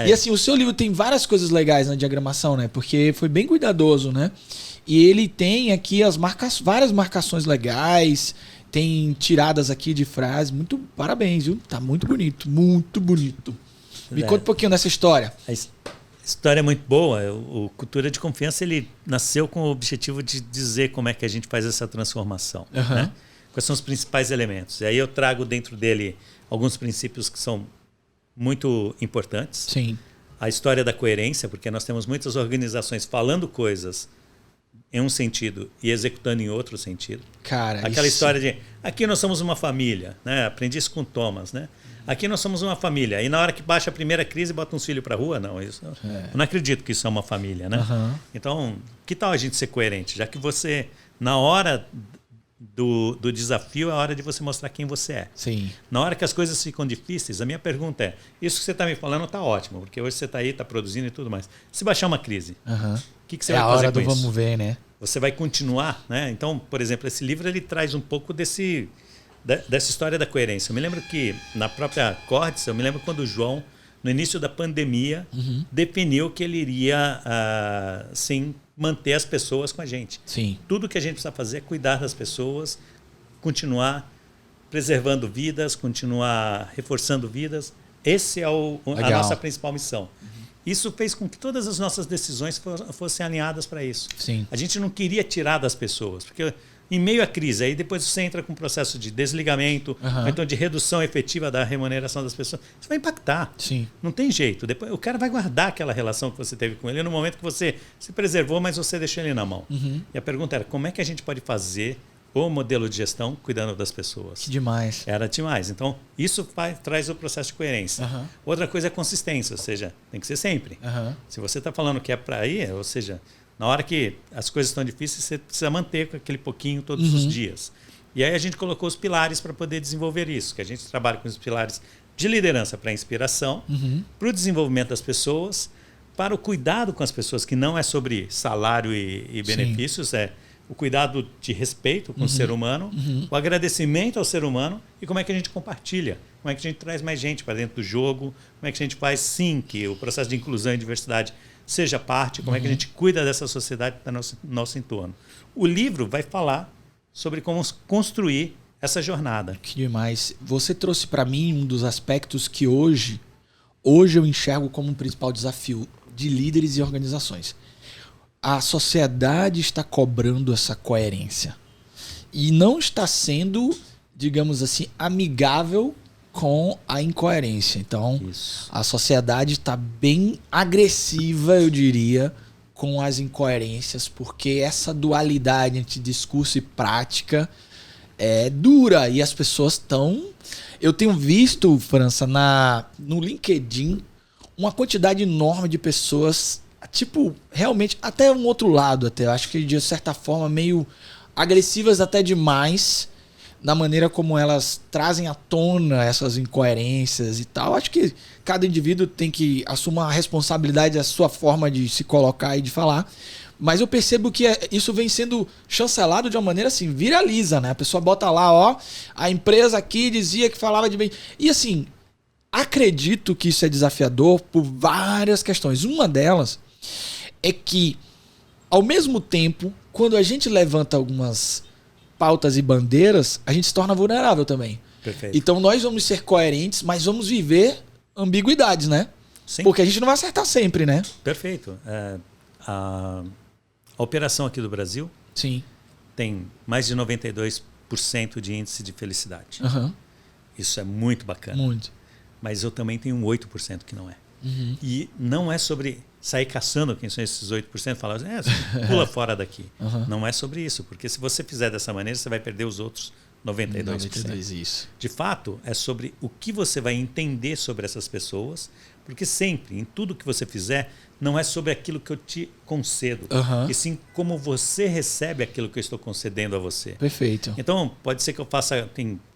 E assim, o seu livro tem várias coisas legais na diagramação, né? Porque foi bem cuidadoso, né? E ele tem aqui várias marcações legais. Tem tiradas aqui de frases. Muito parabéns, viu? Tá muito bonito. Muito bonito. Me conta um pouquinho dessa história. A história é muito boa. O Cultura de Confiança ele nasceu com o objetivo de dizer como é que a gente faz essa transformação. Né? Quais são os principais elementos. E aí eu trago dentro dele alguns princípios que são muito importantes. Sim. A história da coerência, porque nós temos muitas organizações falando coisas em um sentido e executando em outro sentido. Cara, aquela história de aqui nós somos uma família, né? Aprendi isso com Thomas, né? Aqui nós somos uma família. E na hora que baixa a primeira crise, bota uns filhos para a rua, não. Eu não acredito que isso é uma família, né? Então, que tal a gente ser coerente? Já que você, na hora do desafio, é a hora de você mostrar quem você é. Sim. Na hora que as coisas ficam difíceis, a minha pergunta é, isso que você está me falando está ótimo, porque hoje você está aí, está produzindo e tudo mais. Se baixar uma crise, o que você vai fazer com isso? É a hora do vamos ver, né? Você vai continuar, né? Então, por exemplo, esse livro ele traz um pouco dessa história da coerência. Eu me lembro que na própria Cordes, eu me lembro quando o João, no início da pandemia, definiu que ele iria sim, manter as pessoas com a gente. Sim. Tudo que a gente precisa fazer é cuidar das pessoas, continuar preservando vidas, continuar reforçando vidas. Essa é a nossa principal missão. Isso fez com que todas as nossas decisões fossem alinhadas para isso. Sim. A gente não queria tirar das pessoas, porque em meio à crise, aí depois você entra com um processo de desligamento, ou então de redução efetiva da remuneração das pessoas. Isso vai impactar. Sim. Não tem jeito. Depois, o cara vai guardar aquela relação que você teve com ele no momento que você se preservou, mas você deixou ele na mão. E a pergunta era, como é que a gente pode fazer o modelo de gestão cuidando das pessoas? Que demais. Era demais. Então, isso traz o processo de coerência. Outra coisa é consistência, ou seja, tem que ser sempre. Se você está falando que é para ir, ou seja, na hora que as coisas estão difíceis, você precisa manter com aquele pouquinho todos os dias. E aí a gente colocou os pilares para poder desenvolver isso, que a gente trabalha com os pilares de liderança para a inspiração, para o desenvolvimento das pessoas, para o cuidado com as pessoas, que não é sobre salário e benefícios, é o cuidado de respeito com o ser humano, o agradecimento ao ser humano e como é que a gente compartilha, como é que a gente traz mais gente para dentro do jogo, como é que a gente faz sim que o processo de inclusão e diversidade seja parte, como é que a gente cuida dessa sociedade que está no nosso entorno. O livro vai falar sobre como construir essa jornada. Que demais. Você trouxe para mim um dos aspectos que hoje eu enxergo como um principal desafio de líderes e organizações. A sociedade está cobrando essa coerência e não está sendo, digamos assim, amigável com a incoerência. Então, a sociedade está bem agressiva, eu diria, com as incoerências, porque essa dualidade entre discurso e prática é dura e as pessoas estão... Eu tenho visto, França, no LinkedIn, uma quantidade enorme de pessoas, tipo, realmente, até um outro lado, até, eu acho que de certa forma meio agressivas até demais, na maneira como elas trazem à tona essas incoerências e tal. Acho que cada indivíduo tem que assumir a responsabilidade da sua forma de se colocar e de falar. Mas eu percebo que isso vem sendo chancelado de uma maneira assim, viraliza, né? A pessoa bota lá, ó, a empresa aqui dizia que falava de bem. E assim, acredito que isso é desafiador por várias questões. Uma delas é que, ao mesmo tempo, quando a gente levanta algumas pautas e bandeiras, a gente se torna vulnerável também. Perfeito. Então nós vamos ser coerentes, mas vamos viver ambiguidades, né? Sim. Porque a gente não vai acertar sempre, né? Perfeito. A operação aqui do Brasil Sim. tem mais de 92% de índice de felicidade. Uhum. Isso é muito bacana. Muito. Mas eu também tenho um 8% que não é. Uhum. E não é sobre sair caçando quem são esses 8% e falar, pula fora daqui. Uhum. Não é sobre isso, porque se você fizer dessa maneira, você vai perder os outros 92%. Isso. De fato, é sobre o que você vai entender sobre essas pessoas, porque sempre, em tudo que você fizer, não é sobre aquilo que eu te concedo, e sim como você recebe aquilo que eu estou concedendo a você. Perfeito. Então, pode ser que eu faça...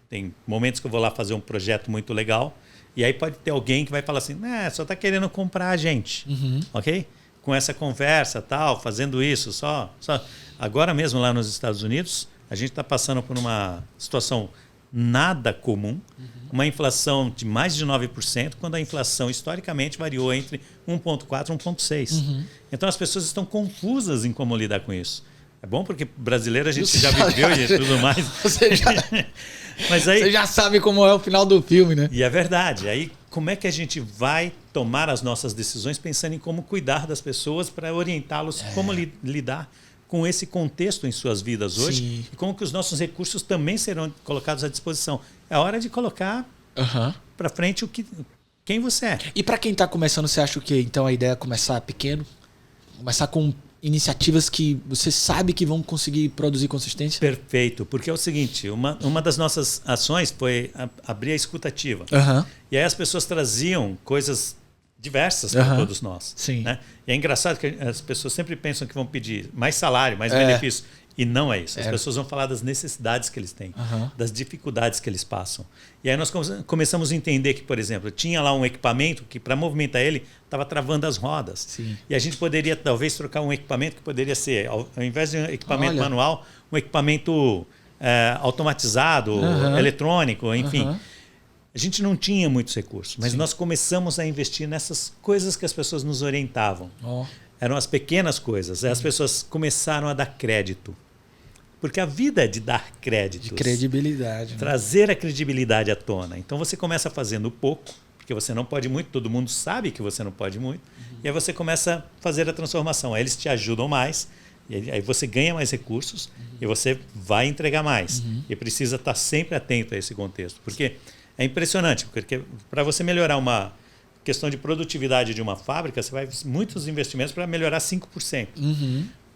Tem momentos que eu vou lá fazer um projeto muito legal, e aí pode ter alguém que vai falar assim, só está querendo comprar a gente, ok? Com essa conversa, tal, fazendo isso, só. Agora mesmo lá nos Estados Unidos, a gente está passando por uma situação nada comum, uma inflação de mais de 9%, quando a inflação historicamente variou entre 1,4% e 1,6%. Então as pessoas estão confusas em como lidar com isso. É bom porque brasileiro a gente já viveu e tudo mais. Mas aí, você já sabe como é o final do filme, né? E é verdade. Aí como é que a gente vai tomar as nossas decisões pensando em como cuidar das pessoas para orientá-los como lidar com esse contexto em suas vidas hoje. Sim. E como que os nossos recursos também serão colocados à disposição. É hora de colocar para frente quem você é. E para quem está começando, você acha o quê? Então a ideia é começar pequeno? Começar com iniciativas que você sabe que vão conseguir produzir consistência? Perfeito, porque é o seguinte, uma das nossas ações foi abrir a escutativa. E aí as pessoas traziam coisas diversas para todos nós. Sim. Né? E é engraçado que as pessoas sempre pensam que vão pedir mais salário, mais benefício. E não é isso. As pessoas vão falar das necessidades que eles têm, das dificuldades que eles passam. E aí nós começamos a entender que, por exemplo, tinha lá um equipamento que, para movimentar ele, estava travando as rodas. Sim. E a gente poderia, talvez, trocar um equipamento que poderia ser, ao invés de um equipamento manual, um equipamento automatizado, eletrônico, enfim. A gente não tinha muitos recursos, mas nós começamos a investir nessas coisas que as pessoas nos orientavam. Eram as pequenas coisas. As pessoas começaram a dar crédito. Porque a vida é de dar créditos. De credibilidade. Né? Trazer a credibilidade à tona. Então você começa fazendo pouco, porque você não pode muito, todo mundo sabe que você não pode muito. E aí você começa a fazer a transformação. Aí eles te ajudam mais, e aí você ganha mais recursos e você vai entregar mais. E precisa estar sempre atento a esse contexto. Porque é impressionante, porque para você melhorar uma questão de produtividade de uma fábrica, você vai muitos investimentos para melhorar 5%.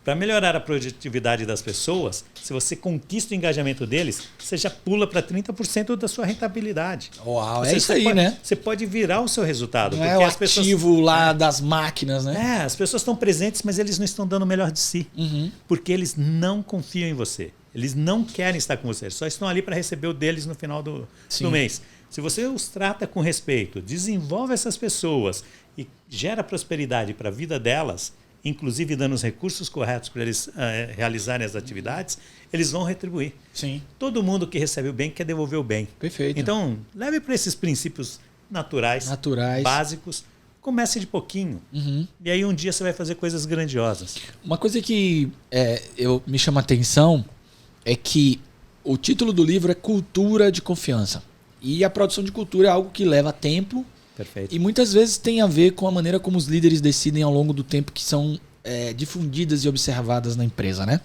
Para melhorar a produtividade das pessoas, se você conquista o engajamento deles, você já pula para 30% da sua rentabilidade. Uau, é isso aí, né? Você pode virar o seu resultado. Não é o ativo lá das máquinas, né? As pessoas estão presentes, mas eles não estão dando o melhor de si. Porque eles não confiam em você. Eles não querem estar com você. Eles só estão ali para receber o deles no final do mês. Se você os trata com respeito, desenvolve essas pessoas e gera prosperidade para a vida delas, inclusive dando os recursos corretos para eles realizarem as atividades, eles vão retribuir. Sim. Todo mundo que recebe o bem quer devolver o bem. Perfeito. Então, leve para esses princípios naturais, básicos, comece de pouquinho. E aí um dia você vai fazer coisas grandiosas. Uma coisa que me chama a atenção é que o título do livro é Cultura de Confiança. E a produção de cultura é algo que leva tempo. Perfeito. E muitas vezes tem a ver com a maneira como os líderes decidem ao longo do tempo que são difundidas e observadas na empresa, né?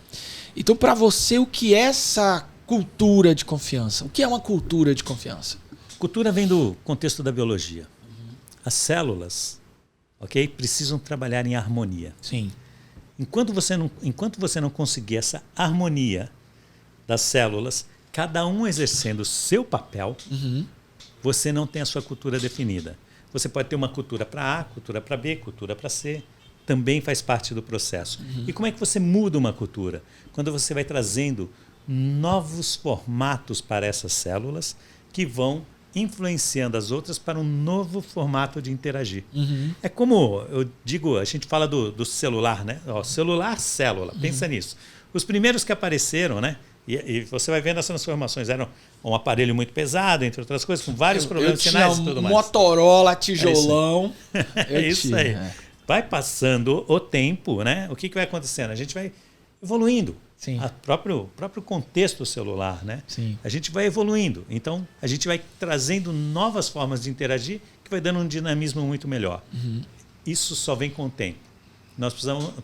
Então, para você, o que é essa cultura de confiança? O que é uma cultura de confiança? Cultura vem do contexto da biologia. As células, precisam trabalhar em harmonia. Sim. Enquanto você não conseguir essa harmonia das células, cada um exercendo o seu papel, você não tem a sua cultura definida. Você pode ter uma cultura para A, cultura para B, cultura para C. Também faz parte do processo. E como é que você muda uma cultura? Quando você vai trazendo novos formatos para essas células que vão influenciando as outras para um novo formato de interagir. É como, eu digo, a gente fala do celular, né? Celular, célula, pensa nisso. Os primeiros que apareceram, né? E você vai vendo as transformações. Era um aparelho muito pesado, entre outras coisas, com vários problemas sinais e tudo mais. Motorola, tijolão. É isso aí. Vai passando o tempo, né? O que vai acontecendo? A gente vai evoluindo. Sim. O próprio contexto celular, né? Sim. A gente vai evoluindo. Então, a gente vai trazendo novas formas de interagir que vai dando um dinamismo muito melhor. Isso só vem com o tempo. Nós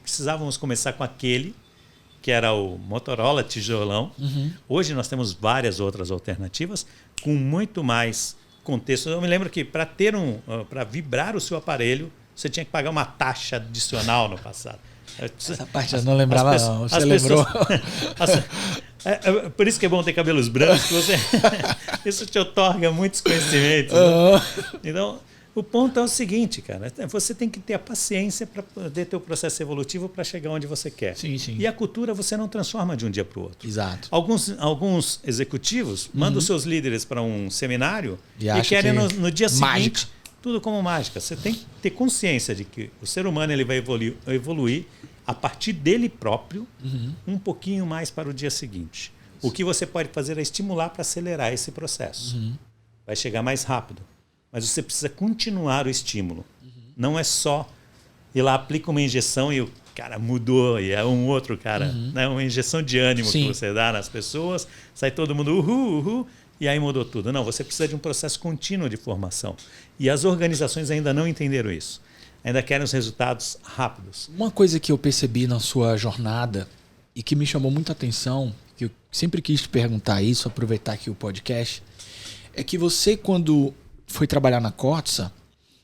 precisávamos começar com aquele que era o Motorola tijolão. Hoje nós temos várias outras alternativas com muito mais contexto. Eu me lembro que para vibrar o seu aparelho, você tinha que pagar uma taxa adicional no passado. Essa parte eu não lembrava, não. Você lembrou? Por isso que é bom ter cabelos brancos. Isso te otorga muitos conhecimentos. Né? Então, o ponto é o seguinte, cara. Você tem que ter a paciência para poder ter o processo evolutivo para chegar onde você quer. Sim. E a cultura você não transforma de um dia para o outro. Exato. Alguns executivos mandam os seus líderes para um seminário e querem no dia seguinte... Mágica. Tudo como mágica. Você tem que ter consciência de que o ser humano ele vai evoluir a partir dele próprio um pouquinho mais para o dia seguinte. O que você pode fazer é estimular para acelerar esse processo. Vai chegar mais rápido. Mas você precisa continuar o estímulo. Não é só ir lá, aplica uma injeção e o cara mudou e é um outro cara. Né? Uma injeção de ânimo que você dá nas pessoas, sai todo mundo uhul, e aí mudou tudo. Não, você precisa de um processo contínuo de formação. E as organizações ainda não entenderam isso. Ainda querem os resultados rápidos. Uma coisa que eu percebi na sua jornada e que me chamou muita atenção, que eu sempre quis te perguntar isso, aproveitar aqui o podcast, é que você, quando foi trabalhar na Cortsa,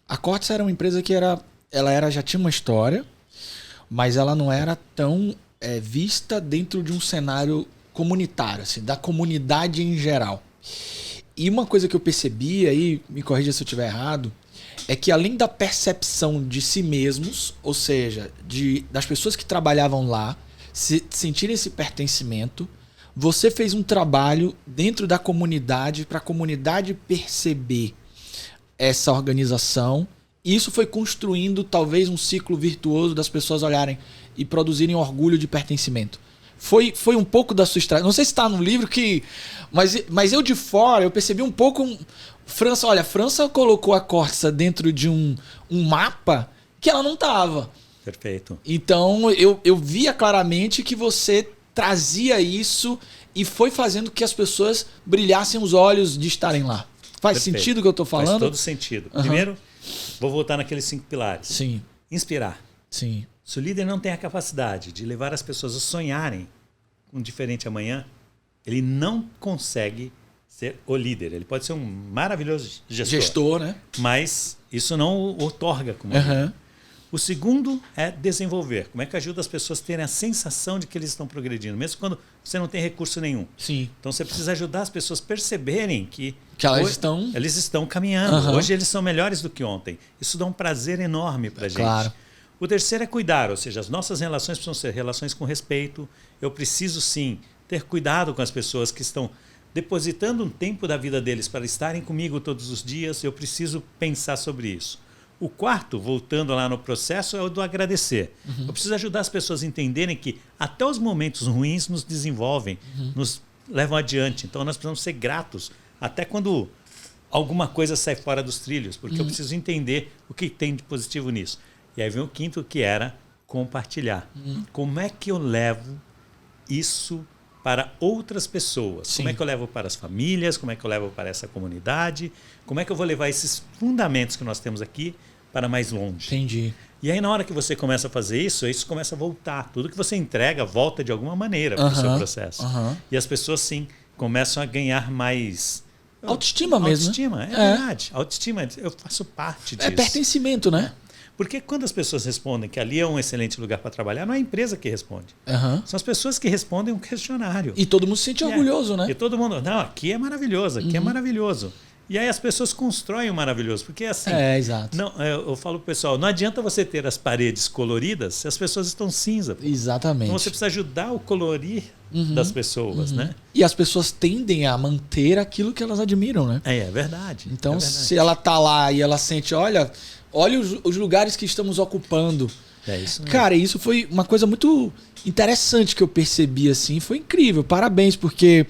a Cortsa era uma empresa que já tinha uma história, mas ela não era tão vista dentro de um cenário comunitário, assim, da comunidade em geral. E uma coisa que eu percebi, aí me corrija se eu estiver errado, é que além da percepção de si mesmos, ou seja, das pessoas que trabalhavam lá, sentirem esse pertencimento, você fez um trabalho dentro da comunidade para a comunidade perceber essa organização. E isso foi construindo talvez um ciclo virtuoso das pessoas olharem e produzirem orgulho de pertencimento. Foi um pouco da sua estratégia. Não sei se está no livro, mas eu de fora eu percebi um pouco... a França colocou a Corsa dentro de um mapa que ela não estava. Perfeito. Então eu via claramente que você trazia isso e foi fazendo que as pessoas brilhassem os olhos de estarem lá. Faz sentido o que eu estou falando? Faz todo sentido. Primeiro, vou voltar naqueles 5 pilares. Sim. Inspirar. Sim. Se o líder não tem a capacidade de levar as pessoas a sonharem com um diferente amanhã, ele não consegue ser o líder. Ele pode ser um maravilhoso gestor, né? Mas isso não o otorga como líder. O segundo é desenvolver. Como é que ajuda as pessoas a terem a sensação de que eles estão progredindo, mesmo quando você não tem recurso nenhum. Sim. Então você precisa ajudar as pessoas a perceberem que eles estão caminhando. Hoje eles são melhores do que ontem. Isso dá um prazer enorme para a gente. Claro. O terceiro é cuidar, ou seja, as nossas relações precisam ser relações com respeito. Eu preciso, sim, ter cuidado com as pessoas que estão depositando um tempo da vida deles para estarem comigo todos os dias. Eu preciso pensar sobre isso. O quarto, voltando lá no processo, é o do agradecer. Eu preciso ajudar as pessoas a entenderem que até os momentos ruins nos desenvolvem, nos levam adiante. Então nós precisamos ser gratos, até quando alguma coisa sai fora dos trilhos, porque eu preciso entender o que tem de positivo nisso. E aí vem o quinto, que era compartilhar. Como é que eu levo isso para outras pessoas? Sim. Como é que eu levo para as famílias? Como é que eu levo para essa comunidade? Como é que eu vou levar esses fundamentos que nós temos aqui para mais longe? Entendi. E aí, na hora que você começa a fazer isso começa a voltar. Tudo que você entrega volta de alguma maneira para o seu processo. E as pessoas, sim, começam a ganhar mais... Autoestima mesmo. Autoestima, é verdade. Autoestima, eu faço parte disso. É pertencimento, né? Porque quando as pessoas respondem que ali é um excelente lugar para trabalhar, não é a empresa que responde. São as pessoas que respondem um questionário. E todo mundo se sente orgulhoso, né? E todo mundo, não, aqui é maravilhoso, aqui é maravilhoso. E aí as pessoas constroem o maravilhoso. Porque assim, exato. Não, eu falo pro pessoal, não adianta você ter as paredes coloridas se as pessoas estão cinza. Pô. Exatamente. Então você precisa ajudar o colorir das pessoas, né? E as pessoas tendem a manter aquilo que elas admiram, né? É verdade. Então, se ela tá lá e ela sente, olha os lugares que estamos ocupando. É isso mesmo. Cara, isso foi uma coisa muito interessante que eu percebi, assim. Foi incrível, parabéns, porque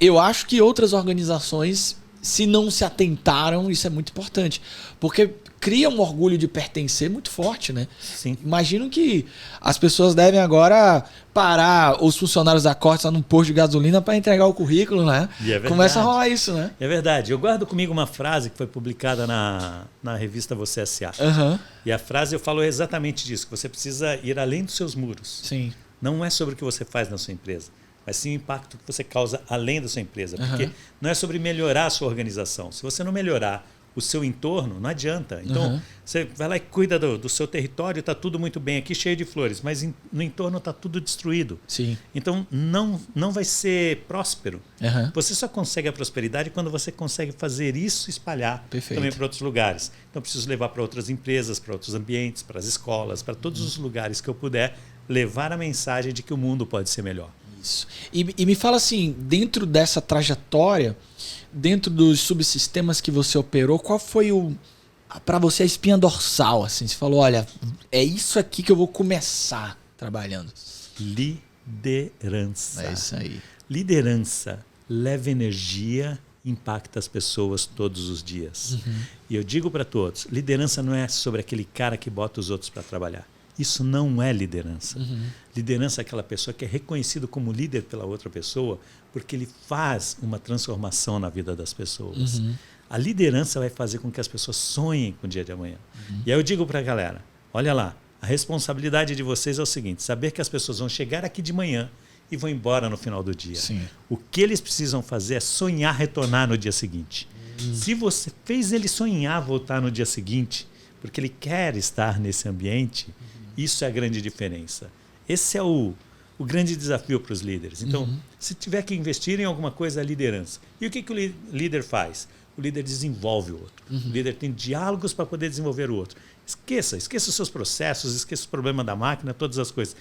eu acho que outras organizações, se não se atentaram, isso é muito importante. Porque cria um orgulho de pertencer muito forte, né? Sim. Imagino que as pessoas devem agora parar os funcionários da Cortes lá num posto de gasolina para entregar o currículo, né? E é verdade. Começa a rolar isso, né? É verdade. Eu guardo comigo uma frase que foi publicada na revista Você S.A. E a frase eu falo exatamente disso, que você precisa ir além dos seus muros. Sim. Não é sobre o que você faz na sua empresa, mas sim o impacto que você causa além da sua empresa. Porque não é sobre melhorar a sua organização. Se você não melhorar o seu entorno, não adianta. Então, você vai lá e cuida do seu território, está tudo muito bem aqui, cheio de flores, mas no entorno está tudo destruído. Sim. Então, não vai ser próspero. Você só consegue a prosperidade quando você consegue fazer isso espalhar também para outros lugares. Então, eu preciso levar para outras empresas, para outros ambientes, para as escolas, para todos os lugares que eu puder, levar a mensagem de que o mundo pode ser melhor. Isso. E me fala assim, dentro dessa trajetória, dentro dos subsistemas que você operou, qual foi para você a espinha dorsal? Assim, você falou, olha, é isso aqui que eu vou começar trabalhando. Liderança. É isso aí. Liderança leva energia, impacta as pessoas todos os dias. E eu digo para todos, liderança não é sobre aquele cara que bota os outros para trabalhar. Isso não é liderança. Liderança é aquela pessoa que é reconhecido como líder pela outra pessoa porque ele faz uma transformação na vida das pessoas. A liderança vai fazer com que as pessoas sonhem com o dia de amanhã. E aí eu digo para a galera, olha lá, a responsabilidade de vocês é o seguinte, saber que as pessoas vão chegar aqui de manhã e vão embora no final do dia. Sim. O que eles precisam fazer é sonhar retornar no dia seguinte. Se você fez ele sonhar voltar no dia seguinte, porque ele quer estar nesse ambiente, isso é a grande diferença. Esse é o grande desafio para os líderes. Então, se tiver que investir em alguma coisa, é a liderança. E o que o líder faz? O líder desenvolve o outro. O líder tem diálogos para poder desenvolver o outro. Esqueça os seus processos, esqueça o problema da máquina, todas as coisas.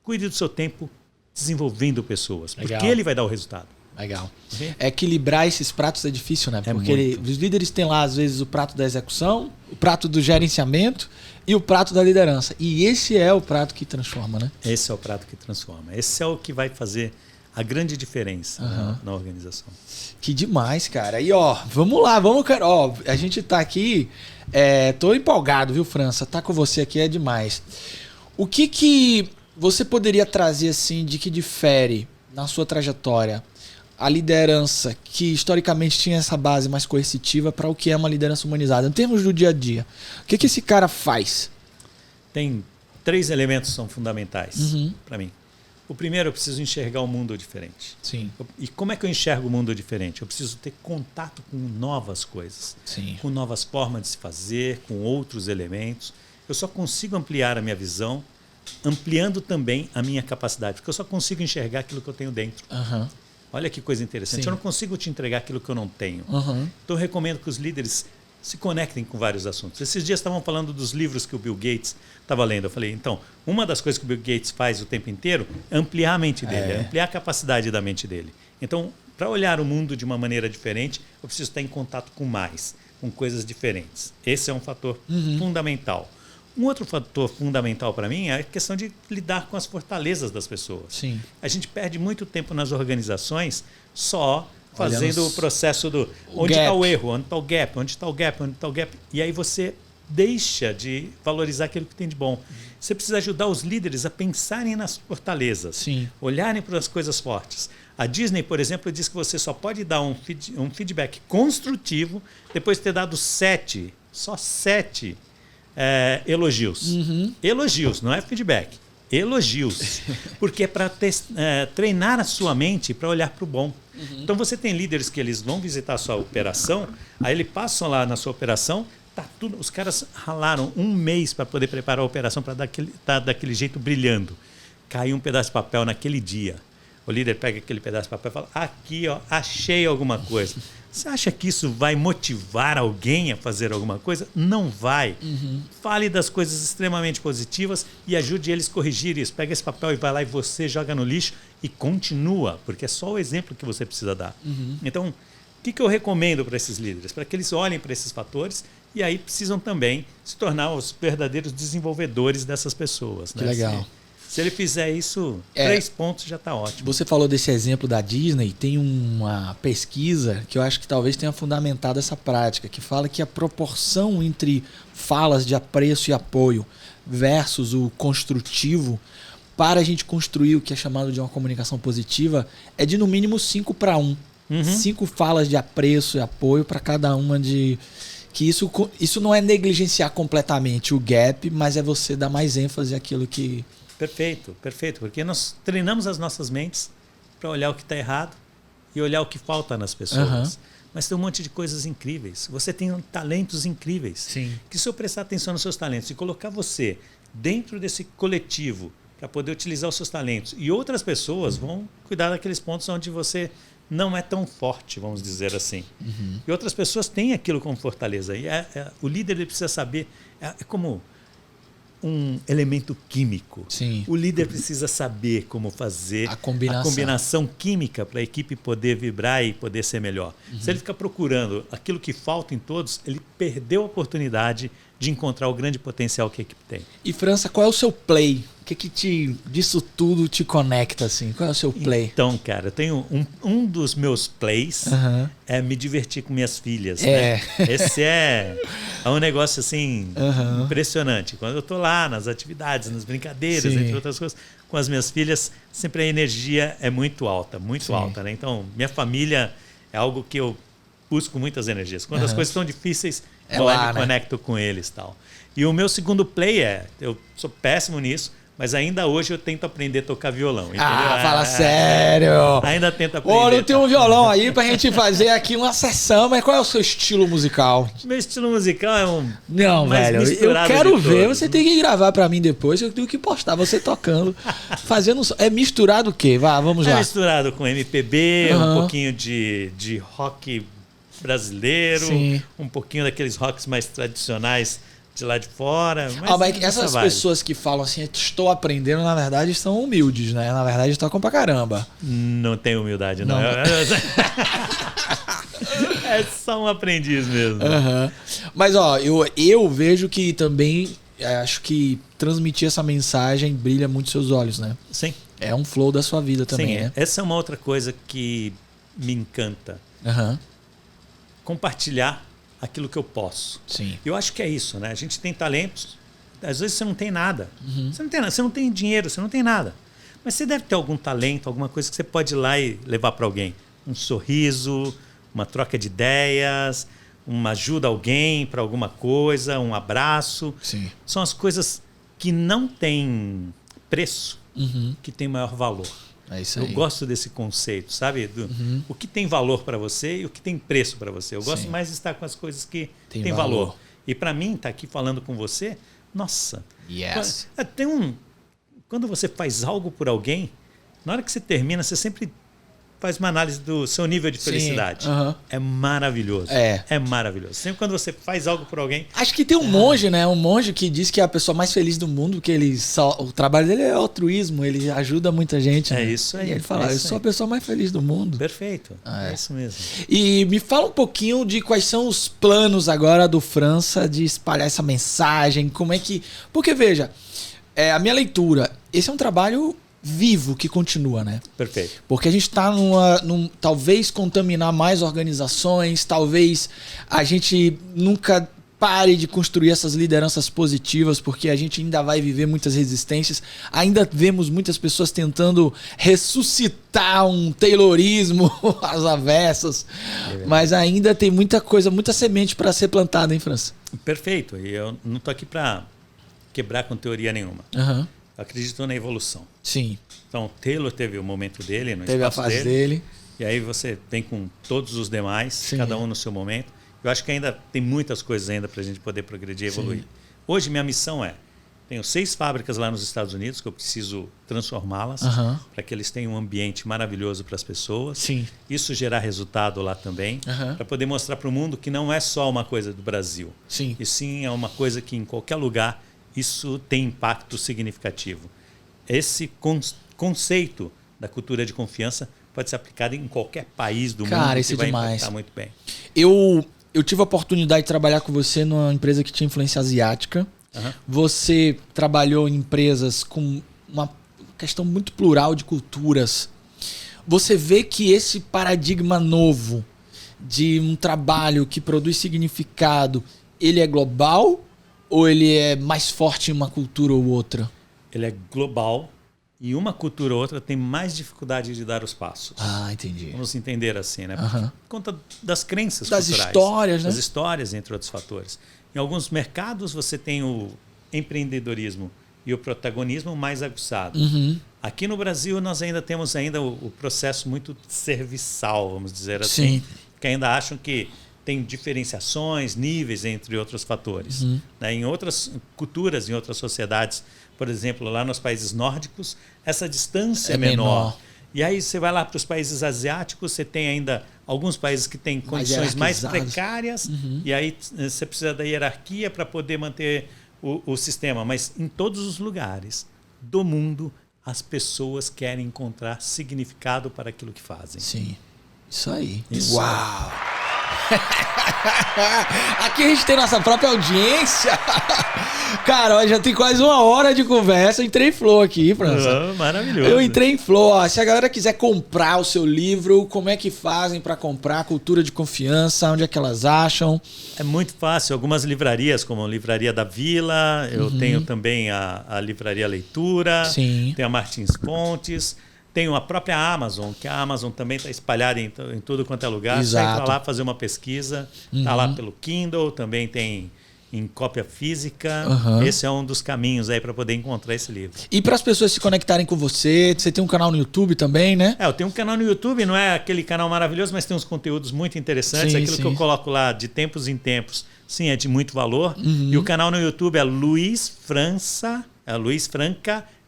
Cuide do seu tempo desenvolvendo pessoas, porque ele vai dar o resultado. Legal. Equilibrar esses pratos é difícil, né? Porque os líderes têm lá, às vezes, o prato da execução, o prato do gerenciamento e o prato da liderança. E esse é o prato que transforma, né? Esse é o prato que transforma. Esse é o que vai fazer a grande diferença na organização. Que demais, cara. E vamos lá, cara. A gente tá aqui, tô empolgado, viu, França? Tá com você aqui é demais. O que você poderia trazer, assim, de que difere na sua trajetória a liderança que historicamente tinha essa base mais coercitiva para o que é uma liderança humanizada, em termos do dia a dia? O que esse cara faz? Tem 3 elementos que são fundamentais para mim. O primeiro, eu preciso enxergar o mundo diferente. Sim. E como é que eu enxergo o mundo diferente? Eu preciso ter contato com novas coisas, com novas formas de se fazer, com outros elementos. Eu só consigo ampliar a minha visão, ampliando também a minha capacidade, porque eu só consigo enxergar aquilo que eu tenho dentro. Olha que coisa interessante. Eu não consigo te entregar aquilo que eu não tenho. Então eu recomendo que os líderes se conectem com vários assuntos. Esses dias estavam falando dos livros que o Bill Gates estava lendo. Eu falei, então, uma das coisas que o Bill Gates faz o tempo inteiro é ampliar a mente dele, ampliar a capacidade da mente dele. Então, para olhar o mundo de uma maneira diferente, eu preciso estar em contato com coisas diferentes. Esse é um fator fundamental. Um outro fator fundamental para mim é a questão de lidar com as fortalezas das pessoas. A gente perde muito tempo nas organizações só fazendo o processo do onde está o erro, onde está o gap, onde está o gap, onde está o gap. E aí você deixa de valorizar aquilo que tem de bom. Você precisa ajudar os líderes a pensarem nas fortalezas, olharem para as coisas fortes. A Disney, por exemplo, diz que você só pode dar um feedback construtivo depois de ter dado 7 elogios. Elogios, não é feedback. Elogios. Porque é para treinar a sua mente para olhar para o bom. Então você tem líderes que eles vão visitar a sua operação, aí eles passam lá na sua operação, os caras ralaram 1 mês para poder preparar a operação para dar daquele jeito brilhando. Caiu um pedaço de papel naquele dia. o líder pega aquele pedaço de papel e fala, aqui, ó, achei alguma coisa. Você acha que isso vai motivar alguém a fazer alguma coisa? Não vai. Fale das coisas extremamente positivas e ajude eles a corrigir isso. Pega esse papel e vai lá e você joga no lixo e continua, porque é só o exemplo que você precisa dar. Então, o que eu recomendo para esses líderes? Para que eles olhem para esses fatores e aí precisam também se tornar os verdadeiros desenvolvedores dessas pessoas. Que legal. Se ele fizer isso, 3 pontos já está ótimo. Você falou desse exemplo da Disney, tem uma pesquisa que eu acho que talvez tenha fundamentado essa prática, que fala que a proporção entre falas de apreço e apoio versus o construtivo, para a gente construir o que é chamado de uma comunicação positiva, é de no mínimo 5:1. 5 falas de apreço e apoio para cada uma de... Que isso não é negligenciar completamente o gap, mas é você dar mais ênfase àquilo que... Perfeito, perfeito. Porque nós treinamos as nossas mentes para olhar o que está errado e olhar o que falta nas pessoas. Mas tem um monte de coisas incríveis. Você tem talentos incríveis. Sim. Que se eu prestar atenção nos seus talentos e colocar você dentro desse coletivo para poder utilizar os seus talentos e outras pessoas vão cuidar daqueles pontos onde você não é tão forte, vamos dizer assim. E outras pessoas têm aquilo como fortaleza. E o líder ele precisa saber, é como um elemento químico. Sim. O líder precisa saber como fazer a combinação química para a equipe poder vibrar e poder ser melhor. Se ele ficar procurando aquilo que falta em todos, ele perdeu a oportunidade de encontrar o grande potencial que a equipe tem. E França, qual é o seu play? O que disso tudo te conecta assim? Qual é o seu play? Então, cara, eu tenho um dos meus plays é me divertir com minhas filhas. Né? Esse é um negócio assim impressionante. Quando eu tô lá nas atividades, nas brincadeiras, entre outras coisas, com as minhas filhas, sempre a energia é muito alta, né? Então, minha família é algo que eu busco muitas energias. Quando as coisas estão difíceis, eu me conecto com eles, tal. E o meu segundo play eu sou péssimo nisso, mas ainda hoje eu tento aprender a tocar violão. Entendeu? Fala sério! Ainda tento aprender. Não tem um violão aí pra gente fazer aqui uma sessão, mas qual é o seu estilo musical? Meu estilo musical é um... Não, velho, eu quero ver, você tem que gravar pra mim depois, eu tenho que postar você tocando, fazendo... É misturado o quê? Vamos lá. É misturado com MPB, um pouquinho de rock brasileiro, um pouquinho daqueles rocks mais tradicionais de lá de fora. Mas essas pessoas que falam assim, estou aprendendo, na verdade são humildes, né? Na verdade tocam pra caramba. Não tem humildade, não. É só um aprendiz mesmo. Mas ó, eu vejo que também, acho que transmitir essa mensagem brilha muito seus olhos, né? Sim. É um flow da sua vida também, né? Essa é uma outra coisa que me encanta. Compartilhar aquilo que eu posso. Sim. Eu acho que é isso, né? A gente tem talentos, às vezes você não tem nada. Você não tem nada, você não tem dinheiro, você não tem nada. Mas você deve ter algum talento, alguma coisa que você pode ir lá e levar para alguém. Um sorriso, uma troca de ideias, uma ajuda a alguém para alguma coisa, um abraço. Sim. São as coisas que não têm preço, que têm maior valor. É isso aí. Eu gosto desse conceito, sabe? O que tem valor para você e o que tem preço para você. Eu gosto mais de estar com as coisas que têm valor. E para mim, estar aqui falando com você, nossa. Yes. Quando você faz algo por alguém, na hora que você termina, você sempre faz uma análise do seu nível de felicidade. É maravilhoso. É maravilhoso. Sempre quando você faz algo por alguém... Acho que tem um monge, né? Um monge que diz que é a pessoa mais feliz do mundo, que o trabalho dele é altruísmo, ele ajuda muita gente. É né? isso aí. E ele fala, eu sou a pessoa mais feliz do mundo. Perfeito. É isso mesmo. E me fala um pouquinho de quais são os planos agora do França de espalhar essa mensagem, como é que... Porque, veja, a minha leitura, esse é um trabalho... vivo que continua, né? Perfeito. Porque a gente está talvez contaminar mais organizações, talvez a gente nunca pare de construir essas lideranças positivas, porque a gente ainda vai viver muitas resistências, ainda vemos muitas pessoas tentando ressuscitar um taylorismo às avessas, mas ainda tem muita coisa, muita semente para ser plantada, hein, França? Perfeito. E eu não estou aqui para quebrar com teoria nenhuma. Acredito na evolução. Sim. Então, Taylor teve o momento dele, teve a fase dele. E aí você vem com todos os demais, sim, cada um no seu momento. Eu acho que ainda tem muitas coisas ainda para a gente poder progredir e evoluir. Sim. Hoje, minha missão é Tenho 6 fábricas lá nos Estados Unidos que eu preciso transformá-las para que eles tenham um ambiente maravilhoso para as pessoas. Sim. Isso gerar resultado lá também, para poder mostrar para o mundo que não é só uma coisa do Brasil. Sim. E sim é uma coisa que em qualquer lugar isso tem impacto significativo. Esse conceito da cultura de confiança pode ser aplicado em qualquer país do mundo. Cara, isso que vai demais. impactar muito bem. Eu tive a oportunidade de trabalhar com você numa empresa que tinha influência asiática. Você trabalhou em empresas com uma questão muito plural de culturas. Você vê que esse paradigma novo de um trabalho que produz significado, ele é global ou ele é mais forte em uma cultura ou outra? Ele é global e uma cultura ou outra tem mais dificuldade de dar os passos. Ah, entendi. Vamos entender assim, né? Por conta das crenças das culturais. Histórias, né? Das histórias, entre outros fatores. Em alguns mercados você tem o empreendedorismo e o protagonismo mais aguçado. Aqui no Brasil nós ainda temos o processo muito serviçal, vamos dizer assim. Sim. Que ainda acham que tem diferenciações, níveis, entre outros fatores. Né? Em outras culturas, em outras sociedades, por exemplo, lá nos países nórdicos, essa distância é menor. E aí você vai lá para os países asiáticos, você tem ainda alguns países que têm condições mais precárias, e aí você precisa da hierarquia para poder manter o sistema. Mas em todos os lugares do mundo, as pessoas querem encontrar significado para aquilo que fazem. Sim, isso aí. Isso. Uau! Aqui a gente tem nossa própria audiência. Cara, ó, já tem quase 1 hora de conversa. Eu entrei em flow aqui, França. Maravilhoso. Eu entrei em flow. Ó, se a galera quiser comprar o seu livro, como é que fazem para comprar? Cultura de Confiança, onde é que elas acham? É muito fácil. Algumas livrarias, como a Livraria da Vila, eu tenho também a Livraria Leitura, Sim. tem a Martins Fontes, tenho a própria Amazon, que a Amazon também está espalhada em tudo quanto é lugar. Você entra lá fazer uma pesquisa, está lá pelo Kindle, também tem em cópia física. Esse é um dos caminhos aí para poder encontrar esse livro. E para as pessoas se conectarem com você tem um canal no YouTube também, né? Eu tenho um canal no YouTube, não é aquele canal maravilhoso, mas tem uns conteúdos muito interessantes. Sim, Aquilo que eu coloco lá de tempos em tempos, sim, é de muito valor. E o canal no YouTube é Luiz Franca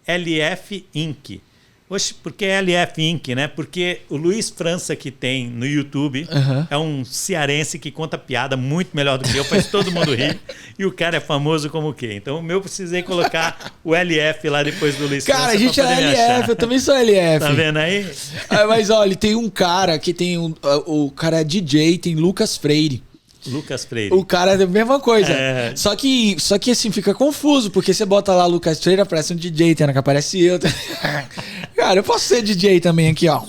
LF Inc. Oxe, por que LF Inc, né? Porque o Luiz França que tem no YouTube é um cearense que conta piada muito melhor do que eu, faz todo mundo rir. E o cara é famoso como o quê? Então eu precisei colocar o LF lá depois do Luiz França. Cara, a gente é LF, eu também sou LF. Tá vendo aí? Mas olha, tem um cara que tem o cara é DJ, tem Lucas Freire. Lucas Freire. O cara é a mesma coisa. Só que assim, fica confuso, porque você bota lá Lucas Freire, aparece um DJ, tem hora que aparece eu. Cara, eu posso ser DJ também aqui, ó.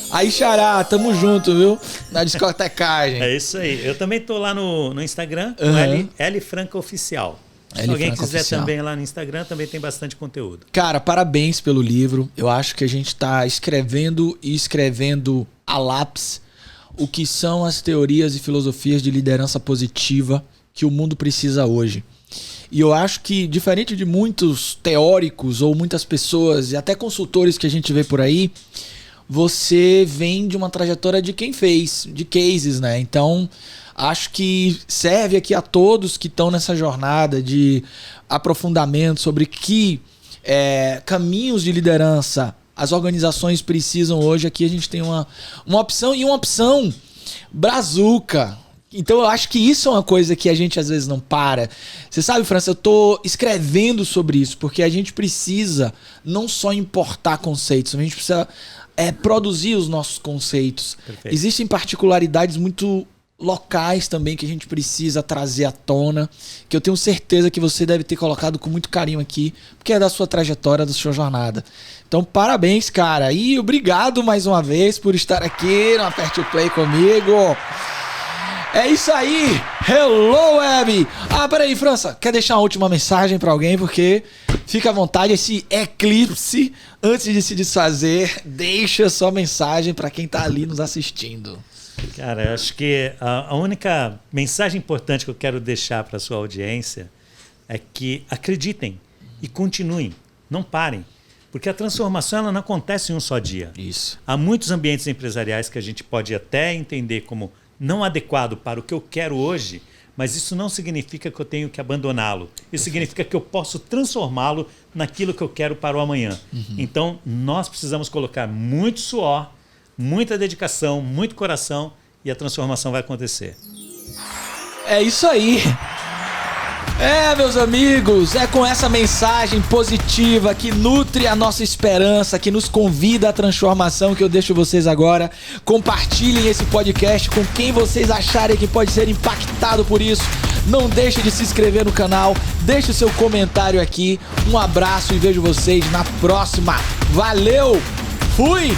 Aí, Xará, tamo junto, viu? Na discotecagem. É isso aí. Eu também tô lá no Instagram, com L Franca Oficial. Se alguém quiser também lá no Instagram, também tem bastante conteúdo. Cara, parabéns pelo livro. Eu acho que a gente tá escrevendo a lápis o que são as teorias e filosofias de liderança positiva que o mundo precisa hoje. E eu acho que, diferente de muitos teóricos ou muitas pessoas e até consultores que a gente vê por aí, você vem de uma trajetória de quem fez, de cases, né? Então, acho que serve aqui a todos que estão nessa jornada de aprofundamento sobre que caminhos de liderança as organizações precisam hoje. Aqui a gente tem uma opção, e uma opção brazuca. Então eu acho que isso é uma coisa que a gente às vezes não para. Você sabe, França, eu tô escrevendo sobre isso, porque a gente precisa não só importar conceitos, a gente precisa produzir os nossos conceitos. Perfeito. Existem particularidades muito locais também que a gente precisa trazer à tona, que eu tenho certeza que você deve ter colocado com muito carinho aqui, porque é da sua trajetória, da sua jornada. Então, parabéns, cara. E obrigado mais uma vez por estar aqui no Aperte o Play comigo. É isso aí. Hello, Web. Peraí, França. Quer deixar uma última mensagem pra alguém? Porque fica à vontade, esse eclipse, antes de se desfazer, deixa sua mensagem pra quem tá ali nos assistindo. Cara, eu acho que a única mensagem importante que eu quero deixar para a sua audiência é que acreditem e continuem, não parem, porque a transformação ela não acontece em um só dia. Isso. Há muitos ambientes empresariais que a gente pode até entender como não adequado para o que eu quero hoje, mas isso não significa que eu tenho que abandoná-lo. Isso significa que eu posso transformá-lo naquilo que eu quero para o amanhã. Então, nós precisamos colocar muito suor, muita dedicação, muito coração, e a transformação vai acontecer. É isso aí. Meus amigos, é com essa mensagem positiva que nutre a nossa esperança, que nos convida à transformação, que eu deixo vocês agora. Compartilhem esse podcast com quem vocês acharem que pode ser impactado por isso. Não deixe de se inscrever no canal, deixe o seu comentário aqui. Um abraço e vejo vocês na próxima. Valeu! Fui!